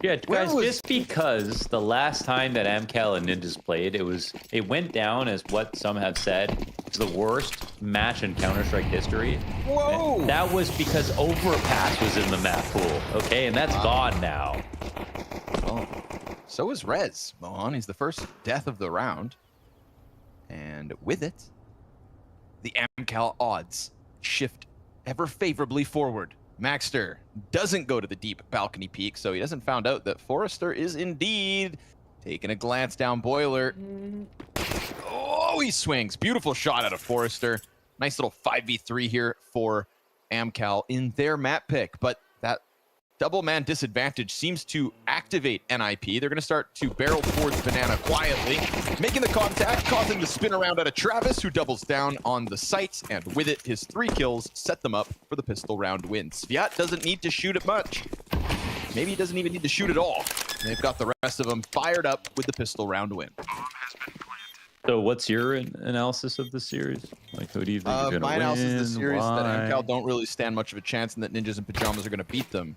Yeah, guys, just because the last time that AMKAL and Ninjas played, it went down as what some have said is the worst match in Counter-Strike history. Whoa! And that was because Overpass was in the map pool, okay? And that's gone now. Oh, so is Rez, Mohan. He's the first death of the round. And with it, the AMKAL odds shift ever favorably forward. Maxter doesn't go to the deep balcony peak, so he doesn't found out that Forrester is indeed taking a glance down Boiler. Oh, he swings. Beautiful shot out of Forrester. Nice little 5v3 here for AMKAL in their map pick, but that double man disadvantage seems to activate NiP. They're going to start to barrel towards Banana quietly, making the contact, causing the spin around out of Travis, who doubles down on the site, and with it, his 3 kills set them up for the pistol round win. Sviat doesn't need to shoot it much. Maybe he doesn't even need to shoot at all. They've got the rest of them fired up with the pistol round win. So what's your analysis of the series? Like, who do you think is going to win? My analysis of the series is that Why? AMKAL don't really stand much of a chance and that Ninjas in Pajamas are going to beat them.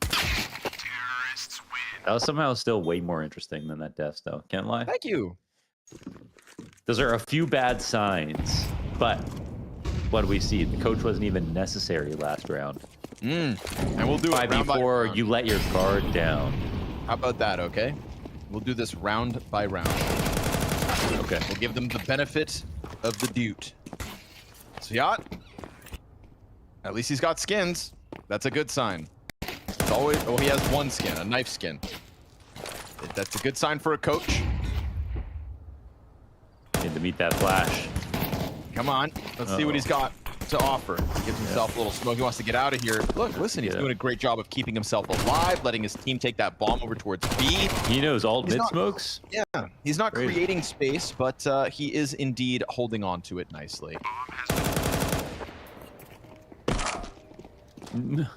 That was somehow still way more interesting than that death, though. Can't lie. Thank you. Those are a few bad signs, but what do we see? The coach wasn't even necessary last round. And we'll do it round by 5v4, round. you let your guard down. How about that, okay? We'll do this round by round. Okay. We'll give them the benefit of the doubt. Sviat, at least he's got skins. That's a good sign. It's always, oh, he has 1 skin, a knife skin. That's a good sign for a coach. Need to meet that flash. Come on, let's see what he's got to offer. Gives himself a little smoke. He wants to get out of here. Look, listen, he's doing a great job of keeping himself alive, letting his team take that bomb over towards B. He knows all mid smokes. Yeah, he's not creating space, but he is indeed holding on to it nicely. And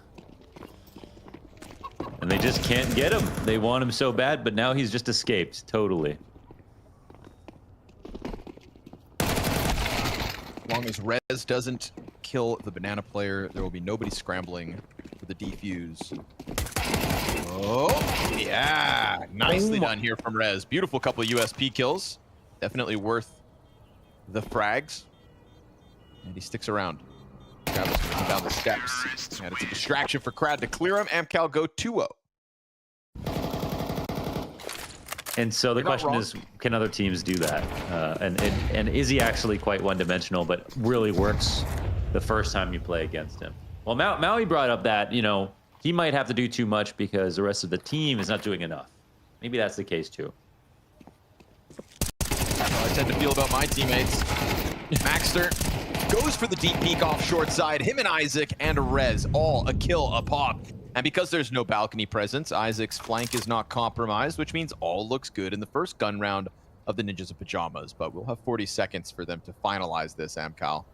they just can't get him. They want him so bad, but now he's just escaped totally. As long as Rez doesn't kill the banana player, there will be nobody scrambling for the defuse. Oh, yeah. Nicely done here from Rez. Beautiful couple of USP kills. Definitely worth the frags. And he sticks around. Travis moving down the steps. And it's a distraction for Crad to clear him. AMKAL go 2-0. And so the question is, can other teams do that? And is he actually quite one-dimensional, but really works the first time you play against him? Well, Maui brought up that, you know, he might have to do too much because the rest of the team is not doing enough. Maybe that's the case too. How I tend to feel about my teammates. Maxter goes for the deep peek off short side. Him and Isaac and Rez, all a kill a pop. And because there's no balcony presence, Isaac's flank is not compromised, which means all looks good in the first gun round of the Ninjas in Pajamas. But we'll have 40 seconds for them to finalize this, AMKAL.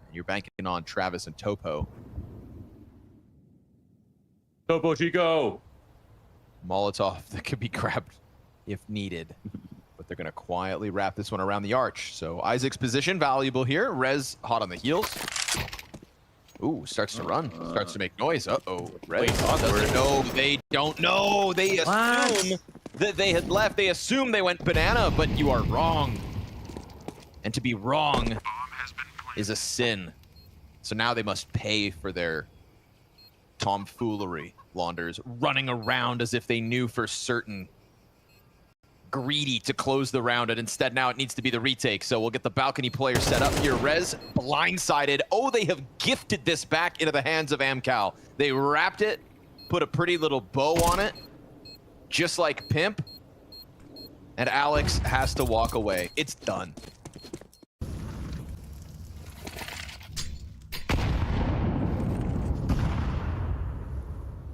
And you're banking on Travis and Topo. Topo Chico! Molotov that could be grabbed if needed. But they're going to quietly wrap this one around the arch. So Isaac's position valuable here. Rez hot on the heels. Ooh, starts to run. Starts to make noise. Uh-oh. Rez doesn't know. They don't know. They assume that they had left. They assume they went banana, but you are wrong. And to be wrong is a sin. So now they must pay for their tomfoolery. Launders running around as if they knew for certain. Greedy to close the round, and instead now it needs to be the retake. So we'll get the balcony player set up here. Rez blindsided. Oh, they have gifted this back into the hands of AMKAL. They wrapped it, put a pretty little bow on it, just like Pimp. And Alex has to walk away. It's done.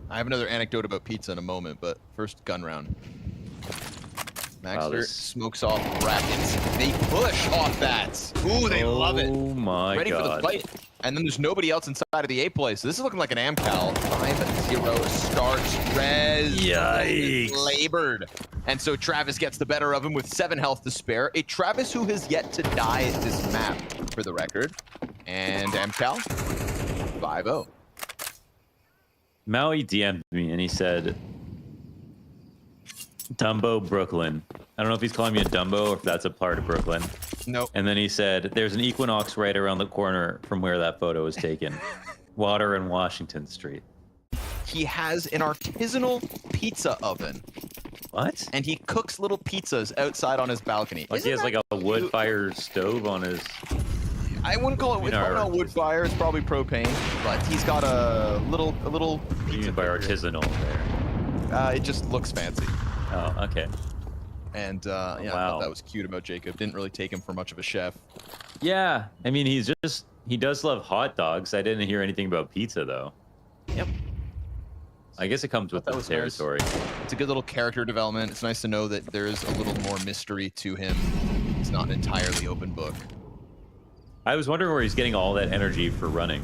I have another anecdote about pizza in a moment, but first gun round. Maxter smokes off brackets. They push off that. Ooh, they love it. Oh my Ready God. for the fight. And then there's nobody else inside of the A play. So this is looking like an AMKAL 5-0 starts. Rez. Yikes. Labored. And so Travis gets the better of him with 7 health to spare. A Travis who has yet to die at this map, for the record. And AMKAL 5-0. Maui DM'd me and he said, Dumbo, Brooklyn. I don't know if he's calling me a Dumbo or if that's a part of Brooklyn. Nope. And then he said, there's an Equinox right around the corner from where that photo was taken. Water and Washington Street. He has an artisanal pizza oven. What? And he cooks little pizzas outside on his balcony. Like he has like a wood fire stove on his... I wouldn't call it, it's probably not wood fire, it's probably propane, but he's got a little pizza by artisanal there. It just looks fancy. Oh, okay. And yeah, I thought that was cute about Jacob. Didn't really take him for much of a chef. Yeah, I mean, he does love hot dogs. I didn't hear anything about pizza though. Yep. I guess it comes with the territory. Nice. It's a good little character development. It's nice to know that there is a little more mystery to him. He's not an entirely open book. I was wondering where he's getting all that energy for running.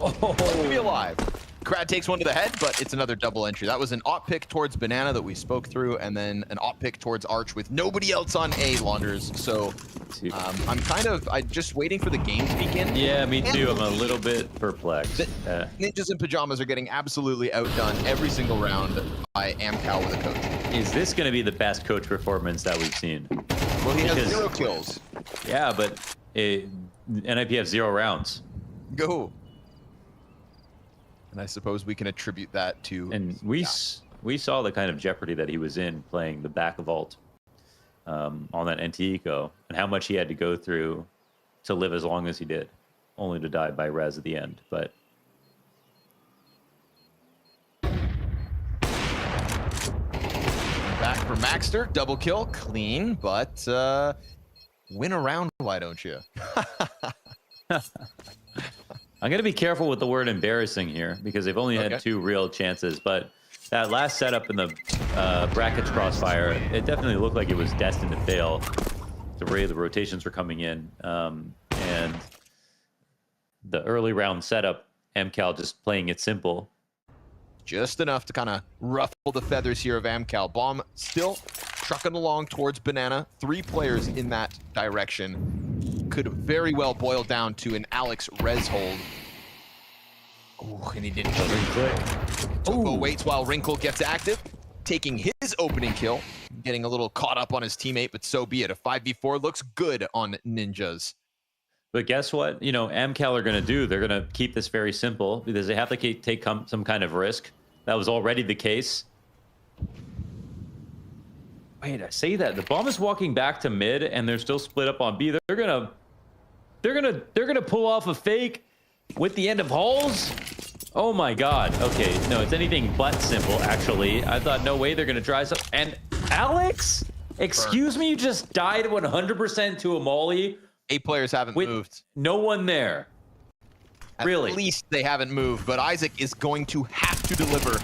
Oh, let me be alive. Crad takes one to the head, but it's another double entry. That was an op pick towards Banana that we spoke through, and then an op pick towards Arch with nobody else on A, Launders. So I'm just waiting for the game to begin. Yeah, me too. I'm a little bit perplexed. Ninjas in pajamas are getting absolutely outdone every single round by AMKAL with a coach. Is this going to be the best coach performance that we've seen? Well, he has 0 kills. Yeah, but NiP have 0 rounds. Go. And I suppose we can attribute that to... And we saw the kind of jeopardy that he was in playing the back vault on that NT eco, and how much he had to go through to live as long as he did, only to die by res at the end. But back for Maxter, double kill, clean, but win a round, why don't you? I'm going to be careful with the word embarrassing here because they've only had 2 real chances. But that last setup in the brackets crossfire, it definitely looked like it was destined to fail. The way the rotations were coming in. And the early round setup, AMKAL just playing it simple. Just enough to kind of ruffle the feathers here of AMKAL. Bomb still trucking along towards Banana. 3 players in that direction. Could very well boil down to an Alex res hold. Oh, and he didn't. Toko waits while Wrinkle gets active, taking his opening kill, getting a little caught up on his teammate, but so be it. A 5v4 looks good on Ninjas. But guess what? You know, AMKAL are going to do. They're going to keep this very simple because they have to take some kind of risk. That was already the case. Wait, I say that the bomb is walking back to mid, and they're still split up on B. They're gonna pull off a fake with the end of halls. Oh my God. Okay, no, it's anything but simple. Actually, I thought no way they're gonna try some. And Alex, excuse me, you just died 100% to a molly. 8 players haven't moved. No one there. Really? At least they haven't moved, but Isaac is going to have to deliver.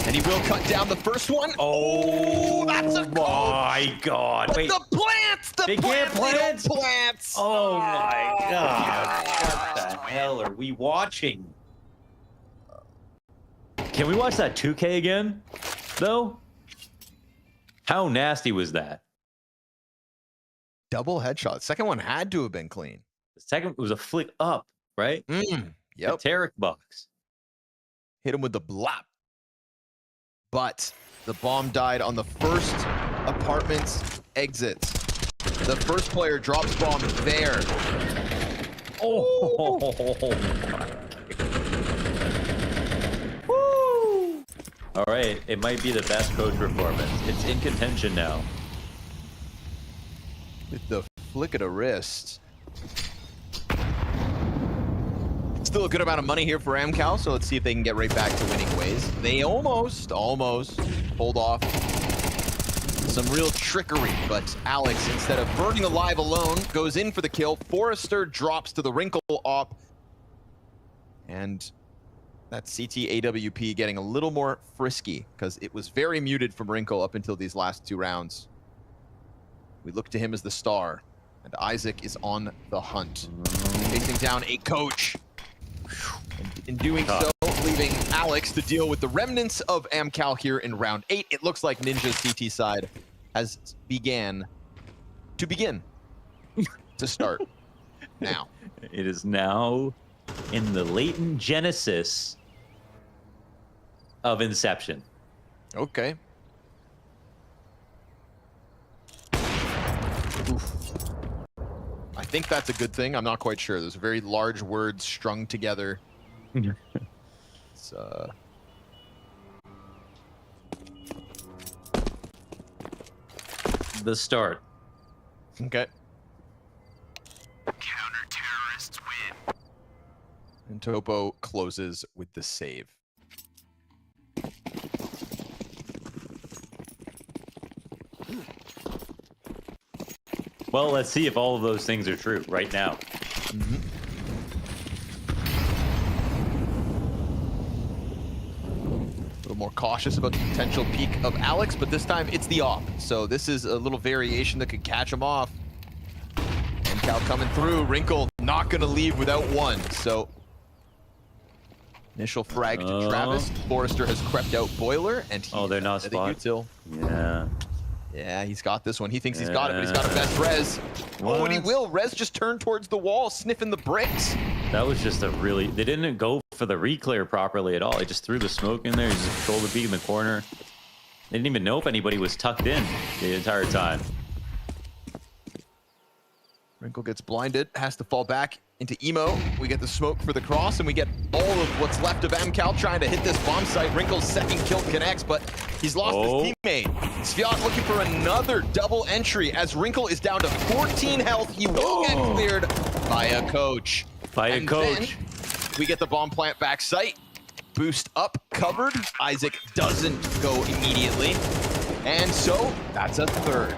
And he will cut down the first one. Oh, that's a my God. But wait. The plants! They can't plant? Plants! Oh my God. What the hell are we watching? Can we watch that 2K again, though? How nasty was that? Double headshot. Second one had to have been clean. The second was a flick up, right? Yep. The Tarek box. Hit him with the blap. But the bomb died on the first apartment's exit. The first player drops bomb there. Oh, woo! All right, it might be the best coach performance. It's in contention now. With the flick of the wrist. Still a good amount of money here for AMKAL, so let's see if they can get right back to winning ways. They almost pulled off some real trickery, but Alex, instead of burning alive alone, goes in for the kill. Forrester drops to the Wrinkle op. And that CT AWP getting a little more frisky because it was very muted from Wrinkle up until these last 2 rounds. We look to him as the star, and Isaac is on the hunt. Chasing down a coach. In doing so, leaving Alex to deal with the remnants of AMKAL here in round 8. It looks like Ninja's CT side has begin to start now. It is now in the latent genesis of Inception. Okay. Oof. I think that's a good thing. I'm not quite sure. There's very large words strung together. It's, the start. Okay. Counter-terrorists win. And Topo closes with the save. Well, let's see if all of those things are true right now. Mm-hmm. A little more cautious about the potential peak of Alex, but this time it's the op. So this is a little variation that could catch him off. AMKAL coming through. Wrinkle not going to leave without one. So initial frag to Travis. Forrester has crept out Boiler, and he they're not spot. Util. Yeah. Yeah, he's got this one. He thinks he's got it, but he's got a best res. What? Oh, and he will. Res just turned towards the wall, sniffing the bricks. That was just a really... They didn't go for the reclear properly at all. They just threw the smoke in there. He just controlled the peak in the corner. They didn't even know if anybody was tucked in the entire time. Wrinkle gets blinded, has to fall back into Emo. We get the smoke for the cross, and we get all of what's left of AMKAL trying to hit this bomb site. Wrinkle's second kill connects, but he's lost his teammate. Sviat looking for another double entry as Wrinkle is down to 14 health. He will get cleared by a coach. By a coach. We get the bomb plant back site. Boost up, covered. Isaac doesn't go immediately. And so that's a third.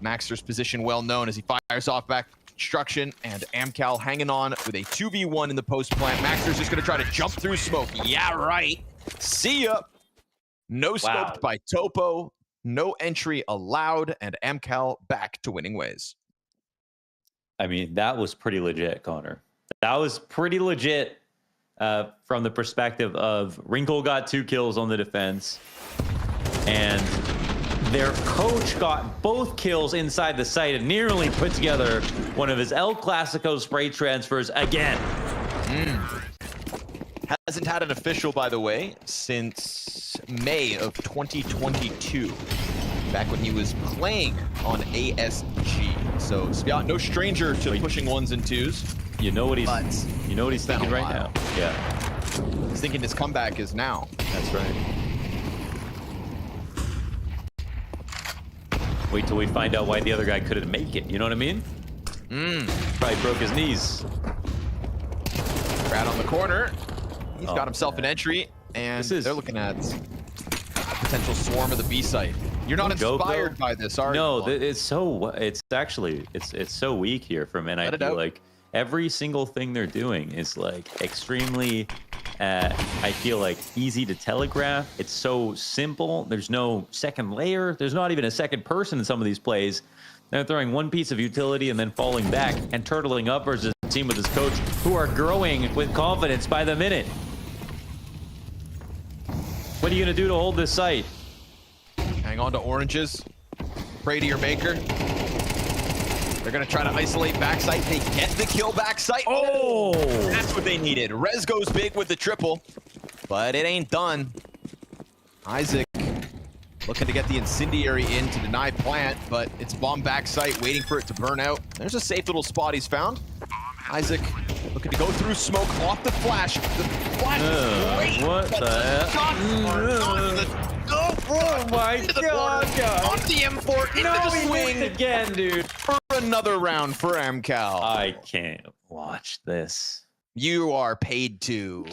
Maxter's position well known as he fires off back construction, and AMKAL hanging on with a 2v1 in the post plant. Maxter's just going to try to jump through smoke. Yeah, right. See ya. No scoped by Topo. No entry allowed, and AMKAL back to winning ways. I mean, that was pretty legit, Connor. That was pretty legit from the perspective of Wrinkle got 2 kills on the defense, and their coach got both kills inside the site and nearly put together one of his El Clasico spray transfers again. Hasn't had an official, by the way, since May of 2022. Back when he was playing on ASG. So Sviat, no stranger to pushing 1s and 2s. You know what he's thinking right now. Yeah. He's thinking his comeback is now. That's right. Wait till we find out why the other guy couldn't make it. You know what I mean? Probably broke his knees. Brad on the corner. He's got himself an entry, and they're looking at a potential swarm of the B site. You're not inspired by this, are you? No, it's so weak here from NiP. Like every single thing they're doing is like extremely I feel like easy to telegraph. It's so simple. There's no second layer. There's not even a second person in some of these plays. They're throwing one piece of utility and then falling back and turtling up versus a team with his coach who are growing with confidence by the minute. What are you going to do to hold this site? Hang on to oranges. Pray to your maker. They're going to try to isolate backside. They get the kill backside. Oh! That's what they needed. Rez goes big with the triple, but it ain't done. Isaac looking to get the incendiary in to deny plant, but it's bomb backside waiting for it to burn out. There's a safe little spot he's found. Isaac looking to go through smoke off the flash. The flash is great. What the heck? Oh my God! On the M4, into the swing again, dude. For another round for AMKAL. I can't watch this. You are paid to.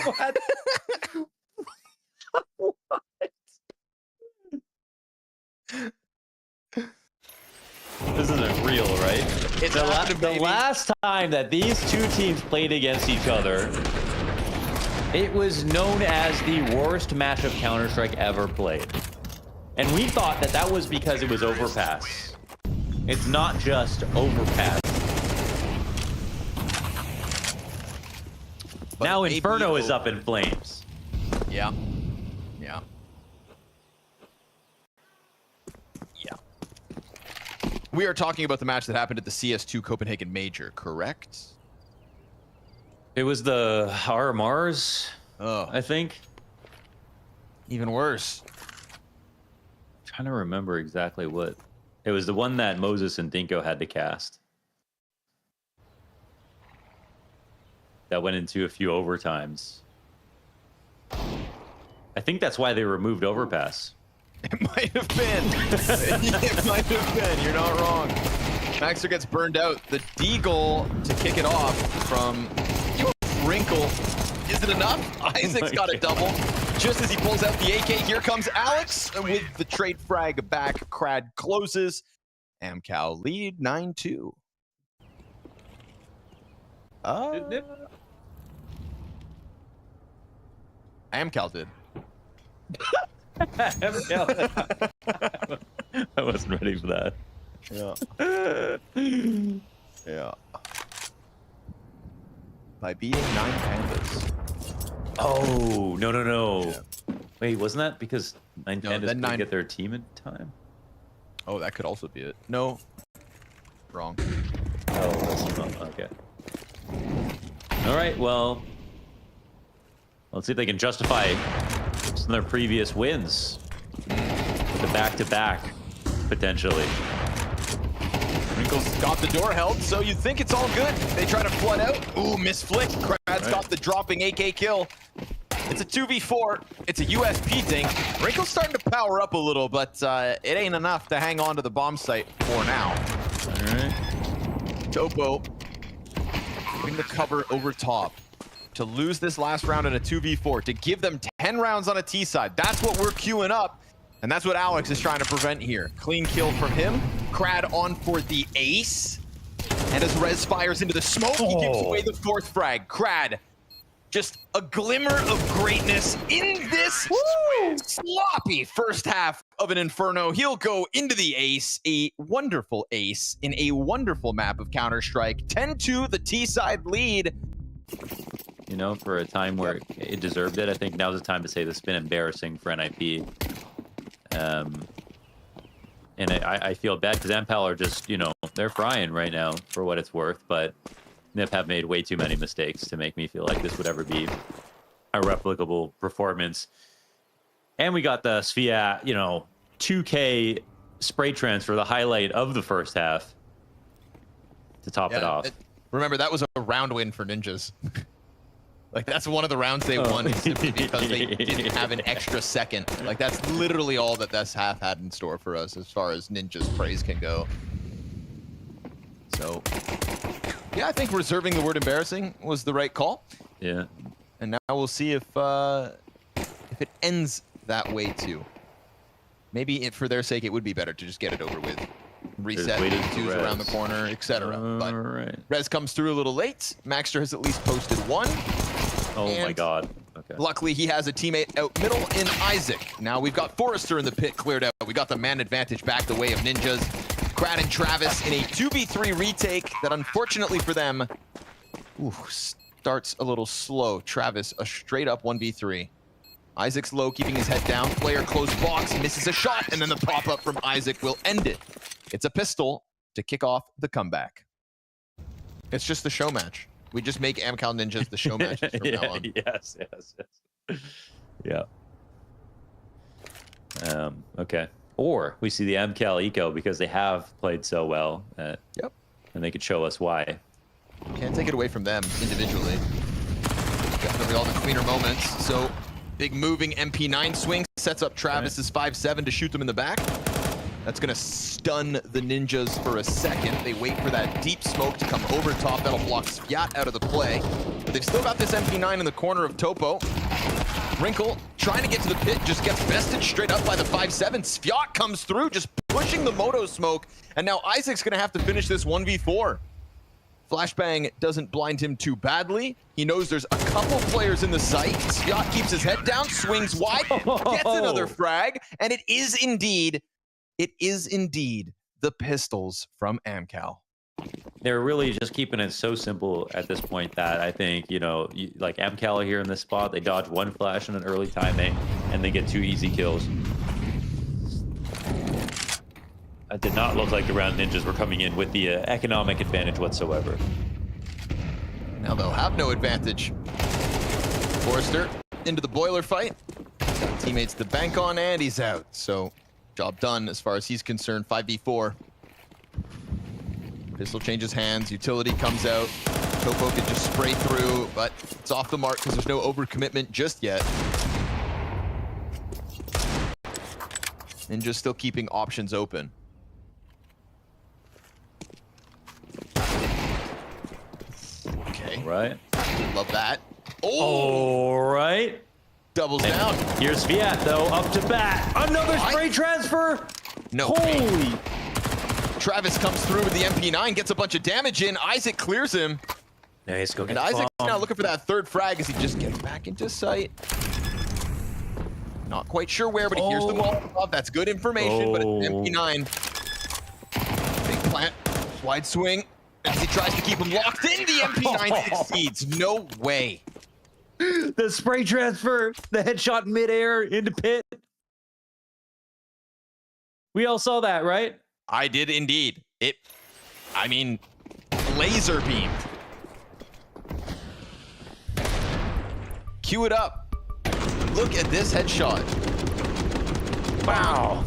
What? What? This isn't real, right? It's the last time that these two teams played against each other, it was known as the worst match of Counter-Strike ever played. And we thought that that was because it was overpass. It's not just overpass. But now Inferno is up in flames. Yeah. Yeah. Yeah. We are talking about the match that happened at the CS2 Copenhagen Major, correct? It was the RMRs. Oh, I think. even worse. Trying to remember exactly what. It was the one that Moses and Dinko had to cast. That went into a few overtimes. I think that's why they removed overpass. It might have been. It might have been. You're not wrong. Maxter gets burned out. The D goal to kick it off from Wrinkle. Is it enough? Isaac's got a double. Just as he pulls out the AK, here comes Alex with the trade frag back. Crad closes. AMKAL lead 9-2. AMKAL did. I wasn't ready for that. Yeah. Yeah. By beating 9 Pandas. Oh, no. Yeah. Wait, wasn't that because 9 No, Pandas then couldn't get their team in time? Oh, that could also be it. No. Wrong. Oh, that's not, okay. All right, well, let's see if they can justify some of their previous wins. The back-to-back, potentially. Wrinkle's got the door held, so you think it's all good. They try to flood out. Ooh, misflick. Krad's got the dropping AK kill. It's a 2v4. It's a USP thing. Wrinkle's starting to power up a little, but it ain't enough to hang on to the bomb site for now. All right. Topo putting the cover over top to lose this last round in a 2v4, to give them 10 rounds on a T side. That's what we're queuing up, and that's what Alex is trying to prevent here. Clean kill from him. Krad on for the ace. And as Rez fires into the smoke, he gives away the 4th frag. Krad, just a glimmer of greatness in this sloppy first half of an Inferno. He'll go into the ace, a wonderful ace in a wonderful map of Counter-Strike. 10-2, the T-side lead. You know, for a time where it deserved it, I think now's the time to say this has been embarrassing for NiP. And I feel bad because AMKAL are just, you know, they're frying right now for what it's worth, but NiP have made way too many mistakes to make me feel like this would ever be a replicable performance. And we got the Svia, you know, 2K spray transfer, the highlight of the first half to top it off. Remember, that was a round win for Ninjas. Like, that's one of the rounds they won, is simply because they didn't have an extra second. Like, that's literally all that this half had in store for us as far as Ninja's praise can go. So, yeah, I think reserving the word embarrassing was the right call. Yeah. And now we'll see if it ends that way too. Maybe for their sake, it would be better to just get it over with. Reset, twos around the corner, etc. But Rez comes through a little late. Maxter has at least posted 1. Oh my god. Okay. Luckily, he has a teammate out middle in Isaac. Now we've got Forrester in the pit cleared out. We got the man advantage back the way of Ninjas. Krad and Travis in a 2v3 retake that, unfortunately for them, starts a little slow. Travis, a straight up 1v3. Isaac's low, keeping his head down. Player close box, misses a shot, and then the pop-up from Isaac will end it. It's a pistol to kick off the comeback. It's just the show match. We just make AMKAL Ninjas the show matches from now on. Yes. Yeah. Okay. Or we see the AMKAL eco because they have played so well. Yep. And they could show us why. Can't take it away from them individually. Definitely all the cleaner moments. So, big moving MP9 swing sets up Travis's 5-7 to shoot them in the back. That's going to stun the Ninjas for a second. They wait for that deep smoke to come over top. That'll block Sviat out of the play. But they've still got this MP9 in the corner of Topo. Wrinkle trying to get to the pit, just gets bested straight up by the 5-7. Sviat comes through, just pushing the moto smoke. And now Isaac's going to have to finish this 1v4. Flashbang doesn't blind him too badly. He knows there's a couple players in the site. Sviat keeps his head down, swings wide, gets another frag, and it is indeed the pistols from AMKAL. They're really just keeping it so simple at this point that I think, you know, like AMKAL here in this spot, they dodge 1 flash in an early timing, and they get 2 easy kills. It did not look like the round Ninjas were coming in with the economic advantage whatsoever. Now they'll have no advantage. Forrester into the boiler fight. Teammates to bank on, and he's out. So, job done as far as he's concerned. 5v4. Pistol changes hands. Utility comes out. Topo could just spray through, but it's off the mark because there's no overcommitment just yet. And just still keeping options open. Okay. Right. Love that. All right. Doubles down. Here's Fiat, though, up to bat. Another spray transfer. No. Holy. Travis comes through with the MP9, gets a bunch of damage in. Isaac clears him. Nice, go get And Isaac's now looking for that third frag as he just gets back into sight. Not quite sure where, but he hears the Molotov. That's good information, but it's MP9. Big plant. Wide swing. As he tries to keep him locked in, the MP9 succeeds. No way. The spray transfer, the headshot midair into pit. We all saw that, right? I did indeed. I mean, laser beamed. Cue it up. Look at this headshot. Wow.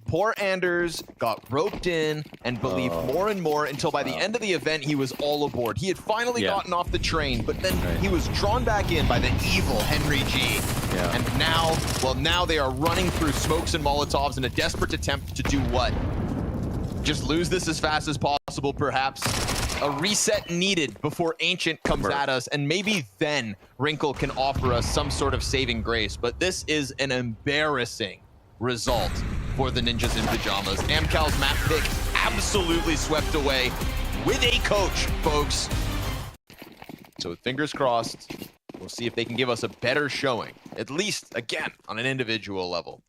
Poor Anders got roped in and believed more and more until by the end of the event, he was all aboard. He had finally gotten off the train, but then he was drawn back in by the evil Henry G. Yeah. And now, well, now they are running through smokes and Molotovs in a desperate attempt to do what? Just lose this as fast as possible, perhaps. A reset needed before Ancient comes at us, and maybe then Wrinkle can offer us some sort of saving grace. But this is an embarrassing result for the Ninjas in Pajamas. AMKAL's map pick absolutely swept away with a coach, folks. So fingers crossed, we'll see if they can give us a better showing, at least, again, on an individual level.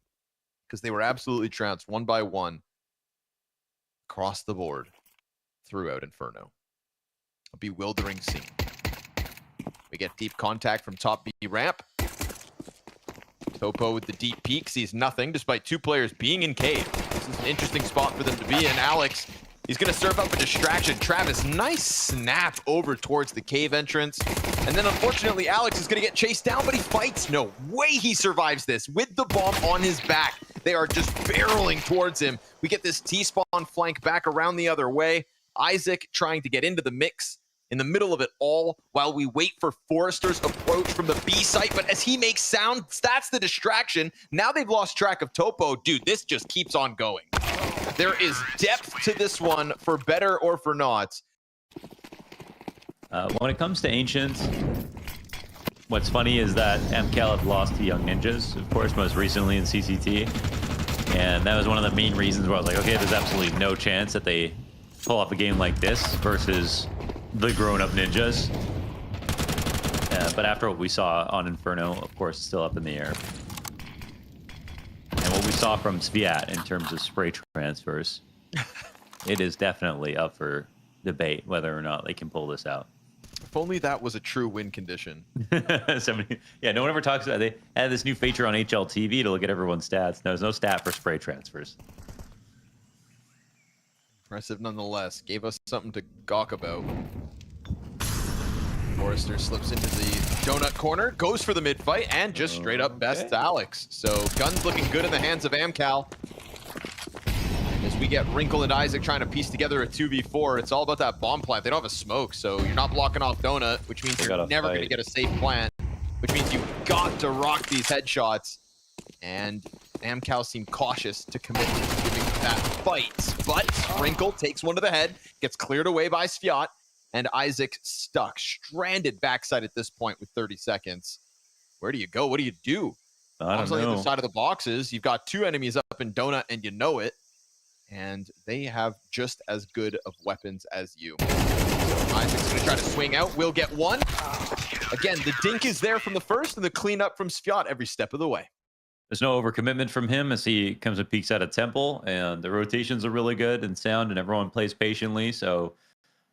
Because they were absolutely trounced one by one across the board throughout Inferno. A bewildering scene. We get deep contact from top B ramp. Topo with the deep peek sees nothing despite two players being in cave. This is an interesting spot for them to be in. Alex, he's going to serve up a distraction. Travis, nice snap over towards the cave entrance. And then unfortunately, Alex is going to get chased down, but he fights. No way he survives this with the bomb on his back. They are just barreling towards him. We get this T-spawn flank back around the other way. Isaac trying to get into the mix in the middle of it all while we wait for Forrester's approach from the B site. But as he makes sound, that's the distraction. Now they've lost track of Topo. Dude, this just keeps on going. There is depth to this one, for better or for not. When it comes to Ancient, what's funny is that AMKAL have lost to Young Ninjas, of course, most recently in CCT. And that was one of the main reasons where I was like, okay, there's absolutely no chance that they pull off a game like this versus the grown-up Ninjas. But after what we saw on Inferno, of course, it's still up in the air. And what we saw from Sviat in terms of spray transfers, it is definitely up for debate whether or not they can pull this out. If only that was a true win condition. Yeah, no one ever talks about it. They had this new feature on HLTV to look at everyone's stats. There's no stat for spray transfers. Impressive nonetheless. Gave us something to gawk about. Forrester slips into the donut corner, goes for the mid fight, and just straight up bests Alex. So guns looking good in the hands of AMKAL. As we get Wrinkle and Isaac trying to piece together a 2v4, it's all about that bomb plant. They don't have a smoke, so you're not blocking off donut, which means you're never going to get a safe plant, which means you've got to rock these headshots. And AMKAL seemed cautious to commit to giving that fight. But Wrinkle takes one to the head, gets cleared away by Sviat, and Isaac stuck, stranded backside at this point with 30 seconds. Where do you go? What do you do? I don't know. On the other side of the boxes, you've got two enemies up in donut, and you know it. And they have just as good of weapons as you. So Isaac's going to try to swing out. We'll get one. Again, the dink is there from the first, and the cleanup from Sviat every step of the way. There's no overcommitment from him as he comes and peeks out of Temple, and the rotations are really good and sound, and everyone plays patiently. So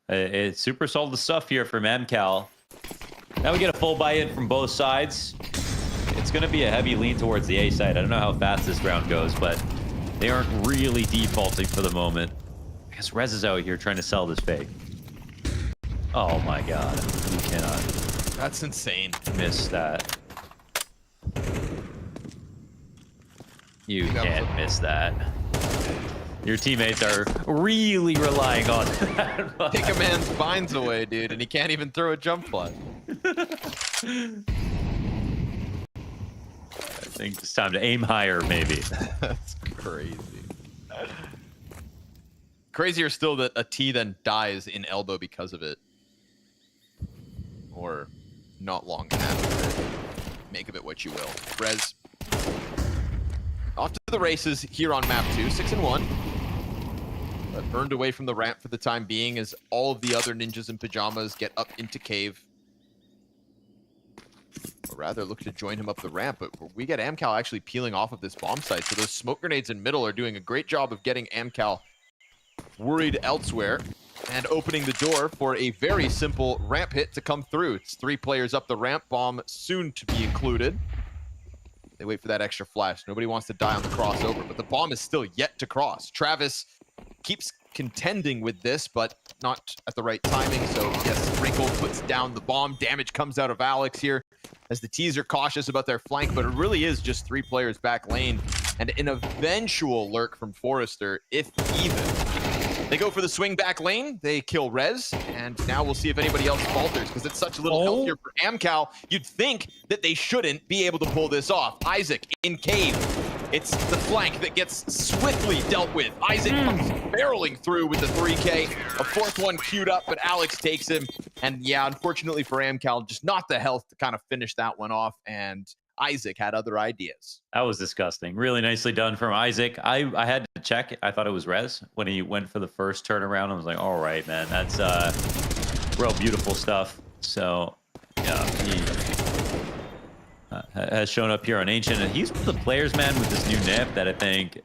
it's super solid stuff here from AMKAL. Now we get a full buy-in from both sides. It's going to be a heavy lean towards the A side. I don't know how fast this round goes, but they aren't really defaulting for the moment. I guess Rez is out here trying to sell this fake. Oh my god, you cannot. That's insane. Missed that. You can't miss that. Your teammates are really relying on that. Take a man's binds away, dude, and he can't even throw a jump flat. I think it's time to aim higher, maybe. That's crazy. Crazier still that a T then dies in elbow because of it. Or not long after it. Make of it what you will. Rez off to the races here on map 2, 6-1. But burned away from the ramp for the time being as all of the other ninjas in pajamas get up into cave. Or rather look to join him up the ramp, but we get AMKAL actually peeling off of this bomb site. So those smoke grenades in middle are doing a great job of getting AMKAL worried elsewhere and opening the door for a very simple ramp hit to come through. It's 3 players up the ramp, bomb soon to be included. They wait for that extra flash. Nobody wants to die on the crossover, but the bomb is still yet to cross. Travis keeps contending with this, but not at the right timing. So yes, Wrinkle puts down the bomb. Damage comes out of Alex here as the T's are cautious about their flank, but it really is just 3 players back lane and an eventual lurk from Forrester, if even. They go for the swing back lane. They kill Rez, and now we'll see if anybody else falters because it's such a little healthier for AMKAL. You'd think that they shouldn't be able to pull this off. Isaac in cave. It's the flank that gets swiftly dealt with. Isaac comes barreling through with the 3K. A 4th one queued up, but Alex takes him. And yeah, unfortunately for AMKAL, just not the health to kind of finish that one off. And Isaac had other ideas. That was disgusting. Really nicely done from Isaac. I had to check. I thought it was Rez when he went for the first turnaround. I was like, all right, man, that's real beautiful stuff. So yeah, he has shown up here on Ancient, and he's one of the players, man, with this new NiP that I think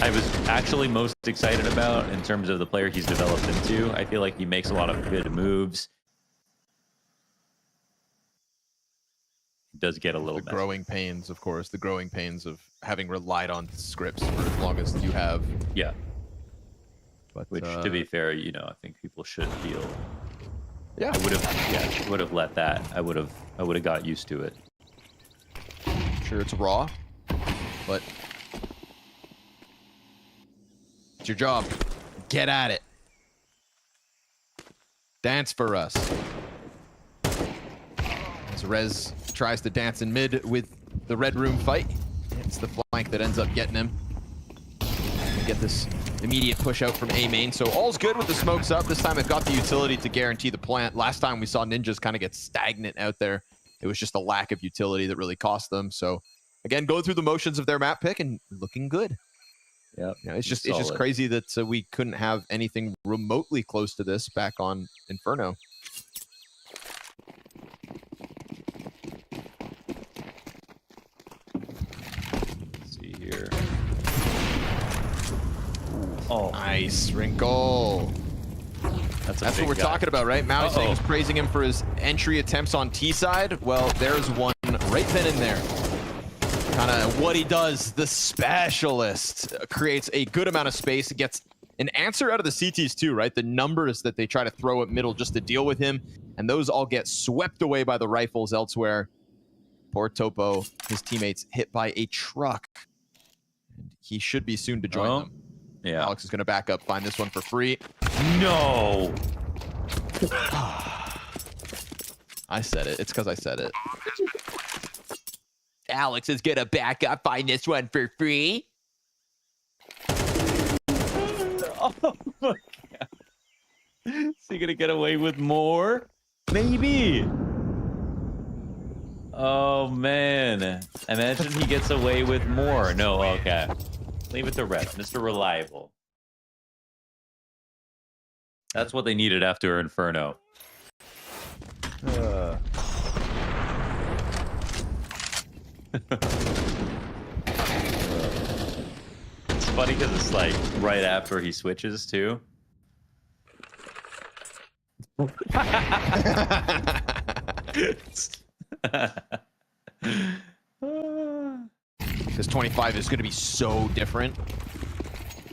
I was actually most excited about in terms of the player he's developed into. I feel like he makes a lot of good moves. He does get a little the growing pains, of course, the growing pains of having relied on scripts for as long as you have. Yeah. But, which, to be fair, you know, I think people should feel. Yeah. I would have let that. I would have got used to it. Sure, it's raw, but it's your job. Get at it. Dance for us. As Rez tries to dance in mid with the red room fight, it's the flank that ends up getting him. We get this immediate push out from A main, so all's good with the smokes up. This time they've got the utility to guarantee the plant. Last time we saw ninjas kind of get stagnant out there. It was just a lack of utility that really cost them. So again, going through the motions of their map pick and looking good. Yeah, you know, it's just crazy that we couldn't have anything remotely close to this back on Inferno. Let's see here. Oh, nice Wrinkle. That's what we're talking about, right? Maui was praising him for his entry attempts on T side. Well, there's one right then and there. Kind of what he does, the specialist creates a good amount of space. It gets an answer out of the CTs too, right? The numbers that they try to throw at middle just to deal with him, and those all get swept away by the rifles elsewhere. Poor Topo, his teammates hit by a truck. And he should be soon to join them. Yeah. Alex is going to back up, find this one for free. No. I said it. It's because I said it. Alex is going to back up, find this one for free. Oh my God. Is he going to get away with more? Maybe. Oh, man. Imagine he gets away with more. No, okay. Leave it to rest. Mr. Reliable. That's what they needed after Inferno. It's funny because it's like right after he switches too. Because 25 is going to be so different.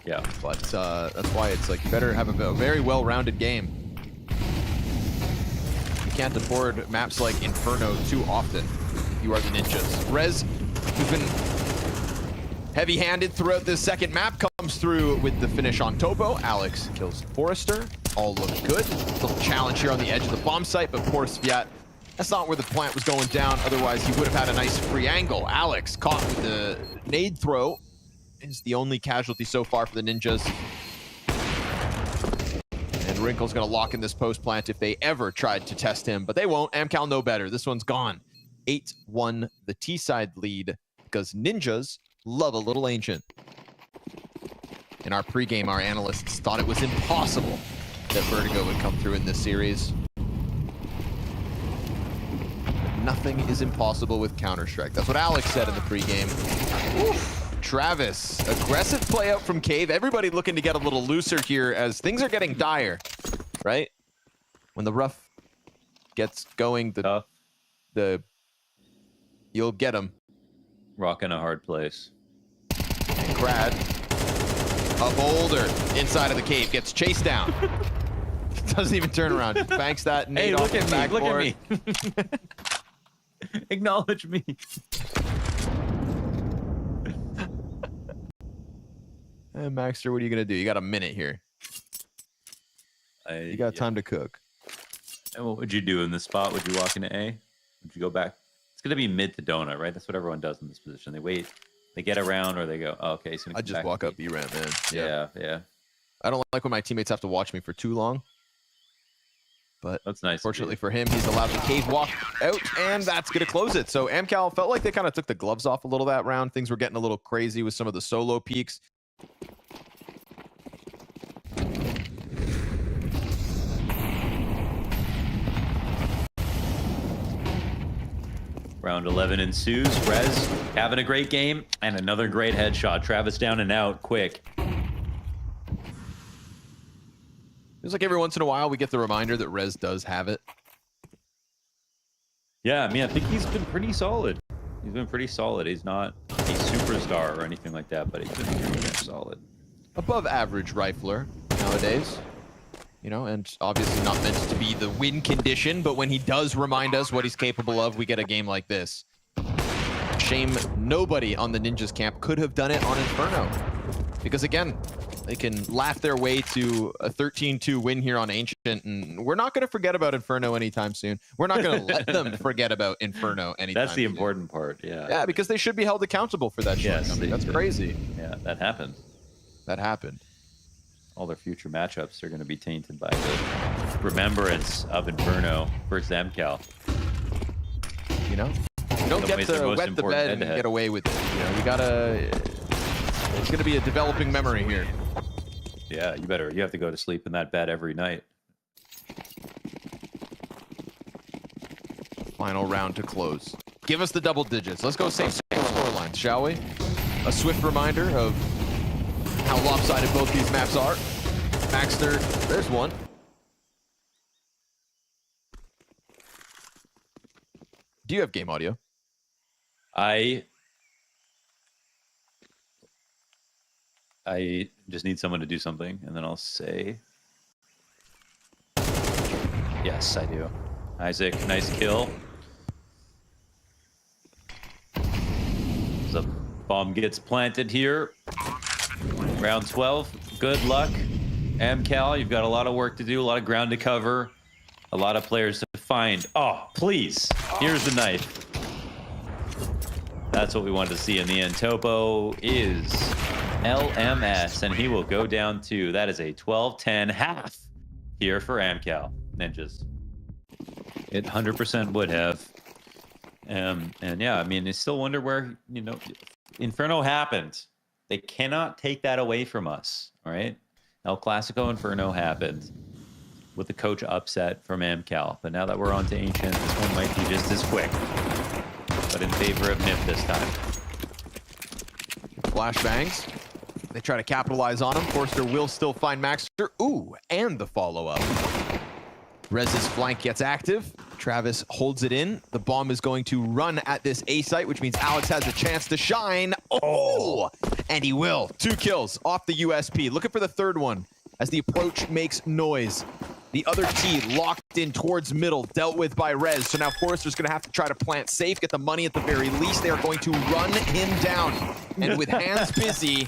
Yeah, but that's why it's like you better have a very well-rounded game. You can't afford maps like Inferno too often. You are the Ninjas. Rez, who's been heavy-handed throughout this second map, comes through with the finish on Topo. Alex kills Forrester. All look good. Little challenge here on the edge of the bomb site, but poor Sviat, that's not where the plant was going down. Otherwise, he would have had a nice free angle. Alex caught with the nade throw. Is the only casualty so far for the Ninjas. And Wrinkle's going to lock in this post plant if they ever tried to test him, but they won't. AMKAL know better. This one's gone. 8-1 the T-side lead because Ninjas love a little Ancient. In our pregame, our analysts thought it was impossible that Vertigo would come through in this series. Nothing is impossible with Counter-Strike. That's what Alex said in the pregame. Oof. Travis, aggressive play out from Cave. Everybody looking to get a little looser here as things are getting dire, right? When the rough gets going, you'll get him. Rock in a hard place. And Crad, a boulder inside of the cave, gets chased down. Doesn't even turn around. Just banks that nade off the backboard. Look at me. Acknowledge me. And Maxter, what are you gonna do? You got a minute here. You got time to cook. And what would you do in this spot? Would you walk into A? Would you go back? It's gonna be mid to donut, right? That's what everyone does in this position. They wait, they get around, or they go, oh, okay, he's gonna come I just back walk up B-ramp, man. Yeah. I don't like when my teammates have to watch me for too long. But that's nice. Fortunately for him, he's allowed the cave walk out, and that's going to close it. So AMKAL felt like they kind of took the gloves off a little that round. Things were getting a little crazy with some of the solo peaks. Round 11 ensues. Rez having a great game, and another great headshot. Travis down and out, quick. Feels like every once in a while we get the reminder that Rez does have it. Yeah, I mean, I think he's been pretty solid. He's been pretty solid. He's not a superstar or anything like that, but he's been pretty much solid. Above average rifler nowadays. You know, and obviously not meant to be the win condition, but when he does remind us what he's capable of, we get a game like this. Shame nobody on the Ninjas camp could have done it on Inferno. Because again, they can laugh their way to a 13-2 win here on Ancient, and we're not going to forget about Inferno anytime soon. We're not going to let them forget about Inferno anytime soon. That's the important part, yeah. Yeah, because they should be held accountable for that shortcoming. That's crazy. Yeah, that happened. That happened. All their future matchups are going to be tainted by the remembrance of Inferno versus AMKAL. You know? You don't get to wet the bed and get away with it. You know, you gotta... It's going to be a developing memory here. Yeah, you have to go to sleep in that bed every night. Final round to close. Give us the double digits. Let's go same score lines, shall we? A swift reminder of how lopsided both these maps are. Maxter, there's one. Do you have game audio? I just need someone to do something, and then I'll say... Yes, I do. Isaac, nice kill. The bomb gets planted here. Round 12, good luck. AMKAL, you've got a lot of work to do, a lot of ground to cover, a lot of players to find. Oh, please, here's the knife. That's what we wanted to see in the end. Topo is LMS, and he will go down to, that is a 12-10 half here for AMKAL Ninjas. It 100% would have. And yeah, I mean, I still wonder where, you know, Inferno happened. They cannot take that away from us, all right? El Clasico Inferno happened with the coach upset from AMKAL. But now that we're on to Ancient, this one might be just as quick. But in favor of NiP this time. Flashbangs. They try to capitalize on him. Forster will still find Maxter. Ooh, and the follow-up. Rez's flank gets active. Travis holds it in. The bomb is going to run at this A site, which means Alex has a chance to shine. Oh! And he will. 2 kills off the USP. Looking for the third one as the approach makes noise. The other T locked in towards middle, dealt with by Rez. So now Forrester's going to have to try to plant safe, get the money at the very least. They are going to run him down. And with hands busy,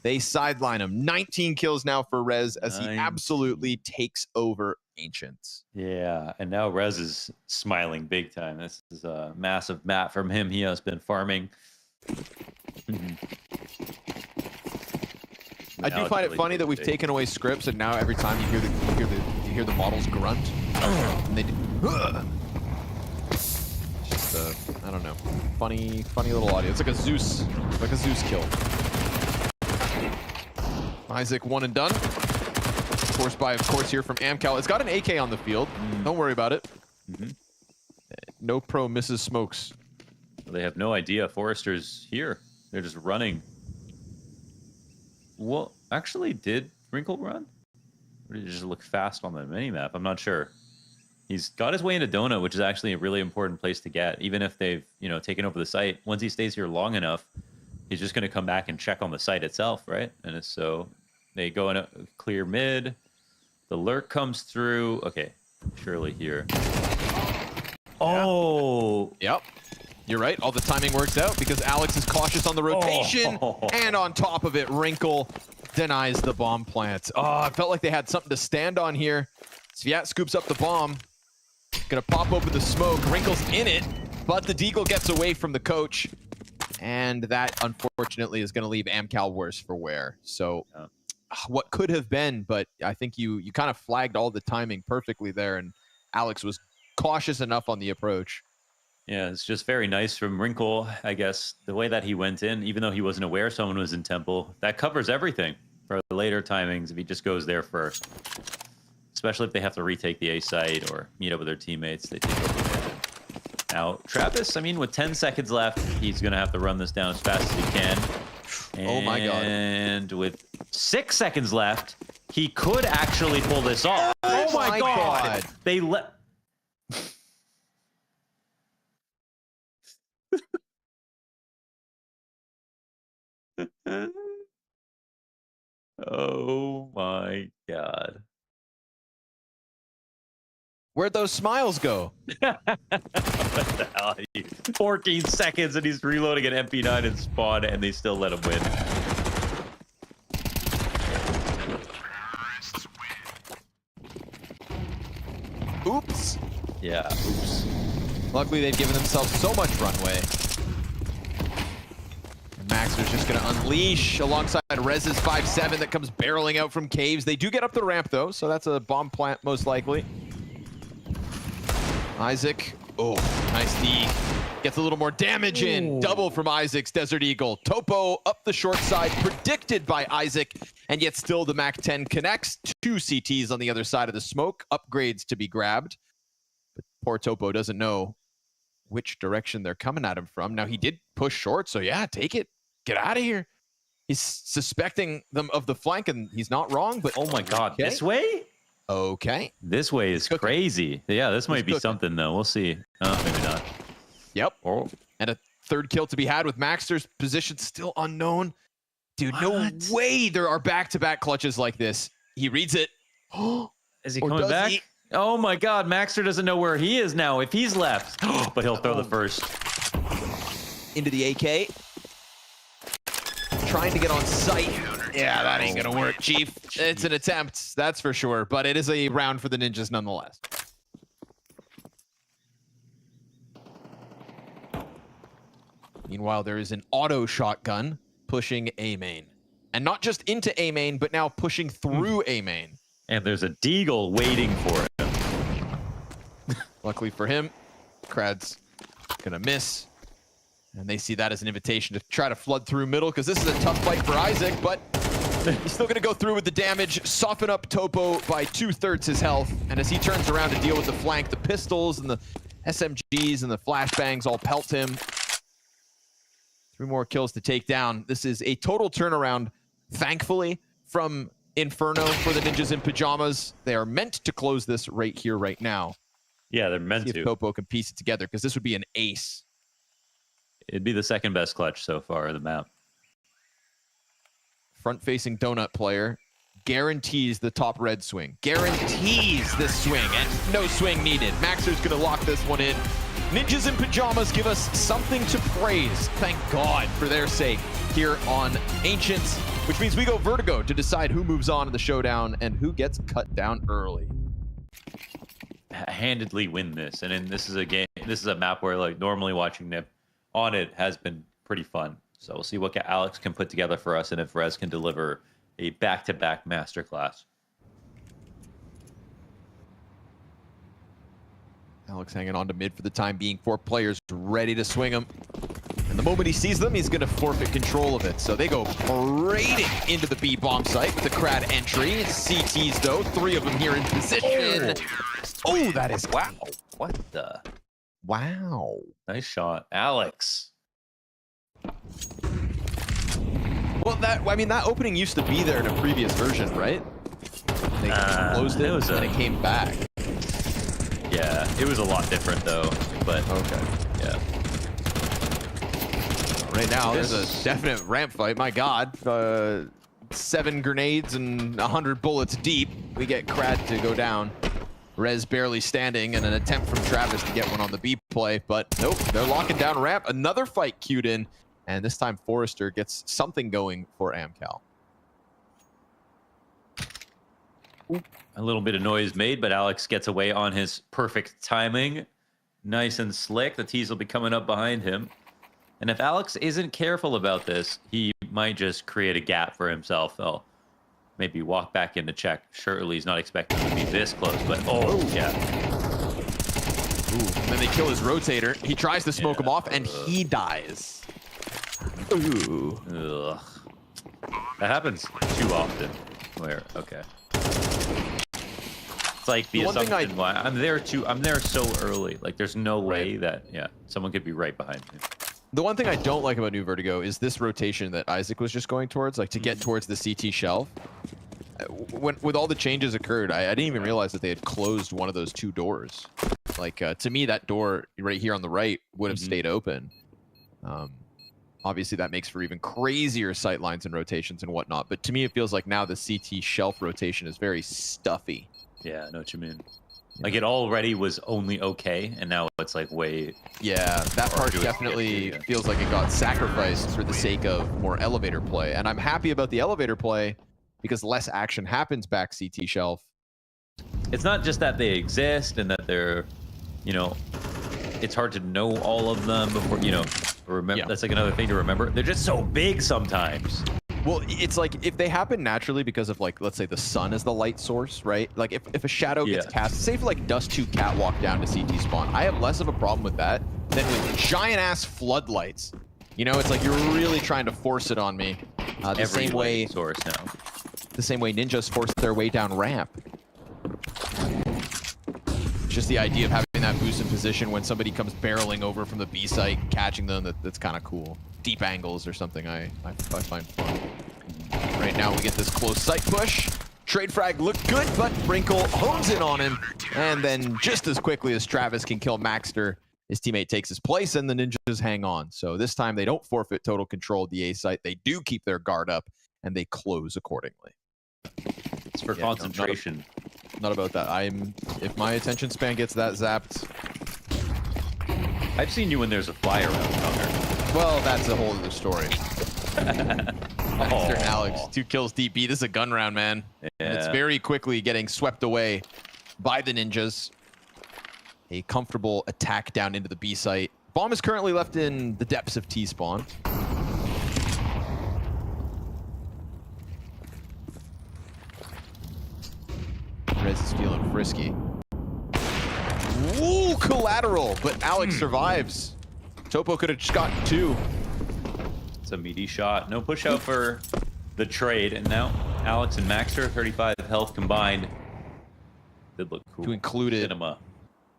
they sideline him. 19 kills now for Rez as he absolutely takes over Ancients. Yeah, and now Rez is smiling big time. This is a massive map from him. He has been farming. I do find it funny that we've taken away scripts, and now every time you hear the models grunt, and they do. It's just I don't know, funny little audio. It's like a Zeus kill. Isaac one and done. Forced by, of course, here from AMKAL. It's got an AK on the field. Don't worry about it. No pro misses smokes. They have no idea Forrester's here. They're just running. Well, actually, did Wrinkle run? Or did he just look fast on the minimap? I'm not sure. He's got his way into Donut, which is actually a really important place to get. Even if they've, taken over the site, once he stays here long enough, he's just going to come back and check on the site itself, right? And so they go in a clear mid. The lurk comes through. Okay, surely here. Oh. Yep. You're right. All the timing works out because Alex is cautious on the rotation. And on top of it, Wrinkle denies the bomb plant. Oh, I felt like they had something to stand on here. Sviat scoops up the bomb. Gonna pop open the smoke. Wrinkle's in it, but the Deagle gets away from the coach. And that, unfortunately, is gonna leave AMKAL worse for wear. So what could have been, but I think you kind of flagged all the timing perfectly there, and Alex was cautious enough on the approach. Yeah, it's just very nice from Wrinkle, I guess, the way that he went in, even though he wasn't aware someone was in Temple. That covers everything for the later timings if he just goes there first. Especially if they have to retake the A site or meet up with their teammates. They take over there. Now, Travis, I mean, with 10 seconds left, he's going to have to run this down as fast as he can. Oh my God. And with 6 seconds left, he could actually pull this off. Oh my God. They let... Oh my God. Where'd those smiles go? What the hell? 14 seconds and he's reloading an MP9 in spawn and they still let him win. Oops. Yeah, oops. Luckily, they've given themselves so much runway. And Maxter's just going to unleash alongside Rez's 5-7 that comes barreling out from caves. They do get up the ramp, though, so that's a bomb plant most likely. Isaac. Oh, nice D. Gets a little more damage in. Double from Isaac's Desert Eagle. Topo up the short side, predicted by Isaac, and yet still the MAC-10 connects. 2 CTs on the other side of the smoke. Upgrades to be grabbed. But poor Topo doesn't know which direction they're coming at him from. Now, he did push short, so yeah, take it. Get out of here. He's suspecting them of the flank, and he's not wrong, but... Oh my God, okay. This way? Okay. This way is crazy. Yeah, this might be something, though. We'll see. Oh, maybe not. Yep. Oh. And a third kill to be had with Maxter's position still unknown. Dude, no way there are back-to-back clutches like this. He reads it. Is he coming back? Oh my God, Maxter doesn't know where he is now if he's left. But he'll throw the first. Into the AK. Trying to get on site. Yeah, that ain't gonna work, Chief. It's an attempt, that's for sure. But it is a round for the Ninjas nonetheless. Meanwhile, there is an auto shotgun pushing A main. And not just into A main, but now pushing through A main. And there's a Deagle waiting for him. Luckily for him, Krad's gonna miss. And they see that as an invitation to try to flood through middle, because this is a tough fight for Isaac, but he's still gonna go through with the damage, soften up Topo by 2/3 his health. And as he turns around to deal with the flank, the pistols and the SMGs and the flashbangs all pelt him. 3 more kills to take down. This is a total turnaround, thankfully, from Inferno for the Ninjas in Pajamas. They are meant to close this right here, right now. Yeah, they're meant to. If Topo can piece it together, because this would be an ace. It'd be the second best clutch so far of the map. Front-facing Donut player guarantees the top red swing. Guarantees this swing, and no swing needed. Maxer's gonna lock this one in. Ninjas in pajamas give us something to praise. Thank God for their sake here on Ancients, which means we go Vertigo to decide who moves on in the showdown and who gets cut down early. Handedly win this, and this is a game. This is a map where like normally watching NiP on it has been pretty fun. So we'll see what Alex can put together for us, and if Rez can deliver a back-to-back masterclass. Alex hanging on to mid for the time being. 4 players ready to swing him. And the moment he sees them, he's going to forfeit control of it. So they go parading into the B bomb site with the Crad entry. CTs, though. 3 of them here in position. Oh, that is... Wow. What the? Wow. Nice shot. Alex. Well, that opening used to be there in a previous version, right? They closed it, and it came back. Yeah, it was a lot different, though. But okay. Yeah. Right now, there's a definite ramp fight. My God. 7 grenades and 100 bullets deep. We get Crad to go down. Rez barely standing, and an attempt from Travis to get one on the B play, but nope, they're locking down ramp. Another fight queued in, and this time Forrester gets something going for AMKAL. A little bit of noise made, but Alex gets away on his perfect timing. Nice and slick. The T's will be coming up behind him. And if Alex isn't careful about this, he might just create a gap for himself. He'll maybe walk back in to check. Surely he's not expecting to be this close, but oh, yeah. Ooh, and then they kill his rotator. He tries to smoke him off, and he dies. Ooh. Ugh. That happens too often. Where, okay. It's like the assumption why I'm there so early. Like there's no way that someone could be right behind me. The one thing I don't like about New Vertigo is this rotation that Isaac was just going towards, like to get towards the CT shelf. With all the changes occurred, I didn't even realize that they had closed one of those 2 doors. Like to me, that door right here on the right would have stayed open. Obviously, that makes for even crazier sight lines and rotations and whatnot. But to me, it feels like now the CT shelf rotation is very stuffy. Yeah, I know what you mean. Like it already was only okay, and now it's like way... Yeah, that part definitely feels like it got sacrificed for the sake of more elevator play. And I'm happy about the elevator play because less action happens back CT shelf. It's not just that they exist and that they're, you know, it's hard to know all of them before, you know, remember. That's like another thing to remember. They're just so big sometimes. Well, it's like if they happen naturally because of like, let's say the sun is the light source, right? Like if a shadow gets cast, say for like Dust 2 catwalk down to CT spawn, I have less of a problem with that than with giant ass floodlights. You know, it's like you're really trying to force it on me. The same way source now. The same way ninjas force their way down ramp. Just the idea of having that boost in position when somebody comes barreling over from the B site, catching them, that's kind of cool. Deep angles or something I find fun. Right now we get this close sight push. Trade frag looked good, but Brinkle hones in on him. And then just as quickly as Travis can kill Maxter, his teammate takes his place and the ninjas hang on. So this time they don't forfeit total control of the A site. They do keep their guard up and they close accordingly. It's for concentration. Not about that. If my attention span gets that zapped. I've seen you when there's a fly around, Connor. Well, that's a whole other story. Maxter and Alex, 2 kills deep B. This is a gun round, man. Yeah. And it's very quickly getting swept away by the ninjas. A comfortable attack down into the B site. Bomb is currently left in the depths of T spawn. Rez is feeling frisky. Ooh, collateral, but Alex survives. Topo could have just gotten 2. It's a meaty shot. No push out for the trade, and now Alex and Maxter, 35 health combined. Did look cool. To include it Cinema.